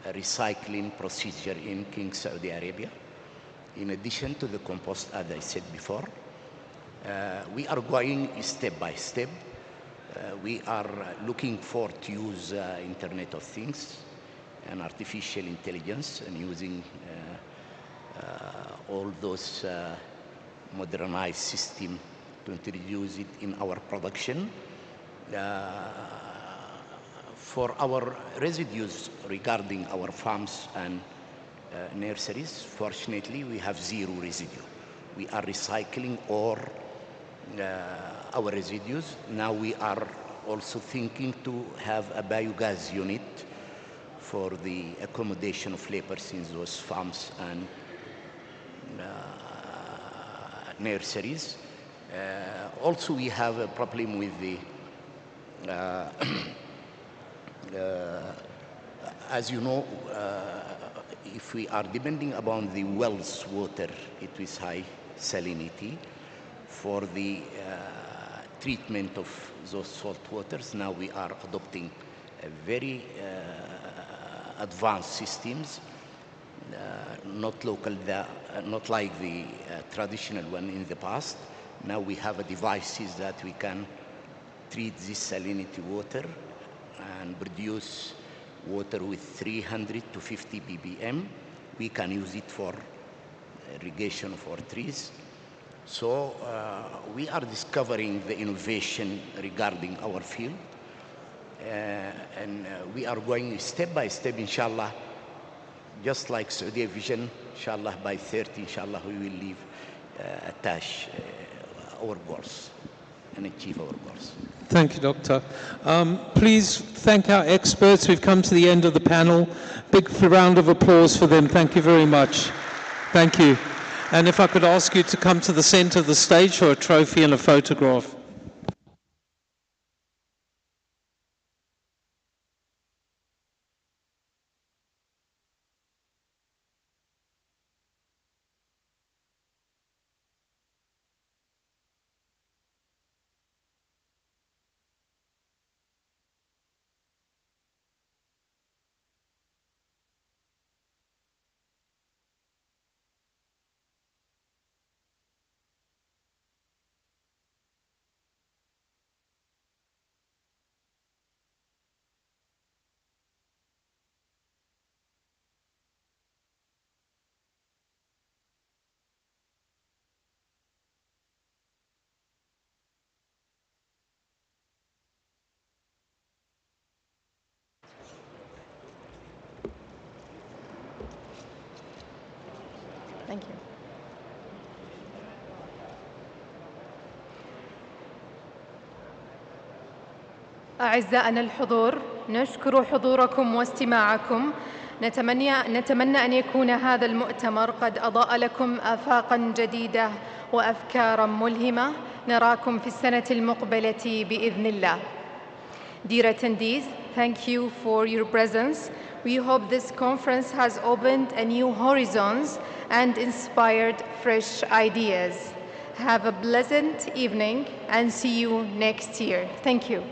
recycling procedure in King Saudi Arabia. In addition to the compost, as I said before, we are going step by step. We are looking for to use Internet of Things and artificial intelligence and using all those modernized systems to introduce it in our production. For our residues regarding our farms and nurseries, fortunately, we have zero residue. We are recycling all our residues. Now we are also thinking to have a biogas unit for the accommodation of laborers in those farms and nurseries. Also, we have a problem with the as you know, if we are depending upon the wells water, it is high salinity. For the treatment of those salt waters, now we are adopting a very advanced systems, not like the traditional one in the past. Now we have devices that we can treat this salinity water and produce water with 300 to 50 ppm. We can use it for irrigation of our trees. So we are discovering the innovation regarding our field, and we are going step by step, inshallah, just like Saudi Vision, inshallah, by 30, inshallah, we will leave attach our goals. and achieve our goals. Thank you, Doctor. Please thank our experts. We've come to the end of the panel. Big round of applause for them. Thank you very much. Thank you. And if I could ask you to come to the center of the stage for a trophy and a photograph. Thank you. أعزائنا الحضور، نشكر حضوركم واستماعكم. نتمنى أن يكون هذا المؤتمر قد أضاء لكم آفاقاً جديدة وأفكاراً ملهمة. نراكم في السنة المقبلة بإذن الله. Dear attendees, thank you for your presence. We hope this conference has opened a new horizons and inspired fresh ideas. Have a pleasant evening and see you next year. Thank you.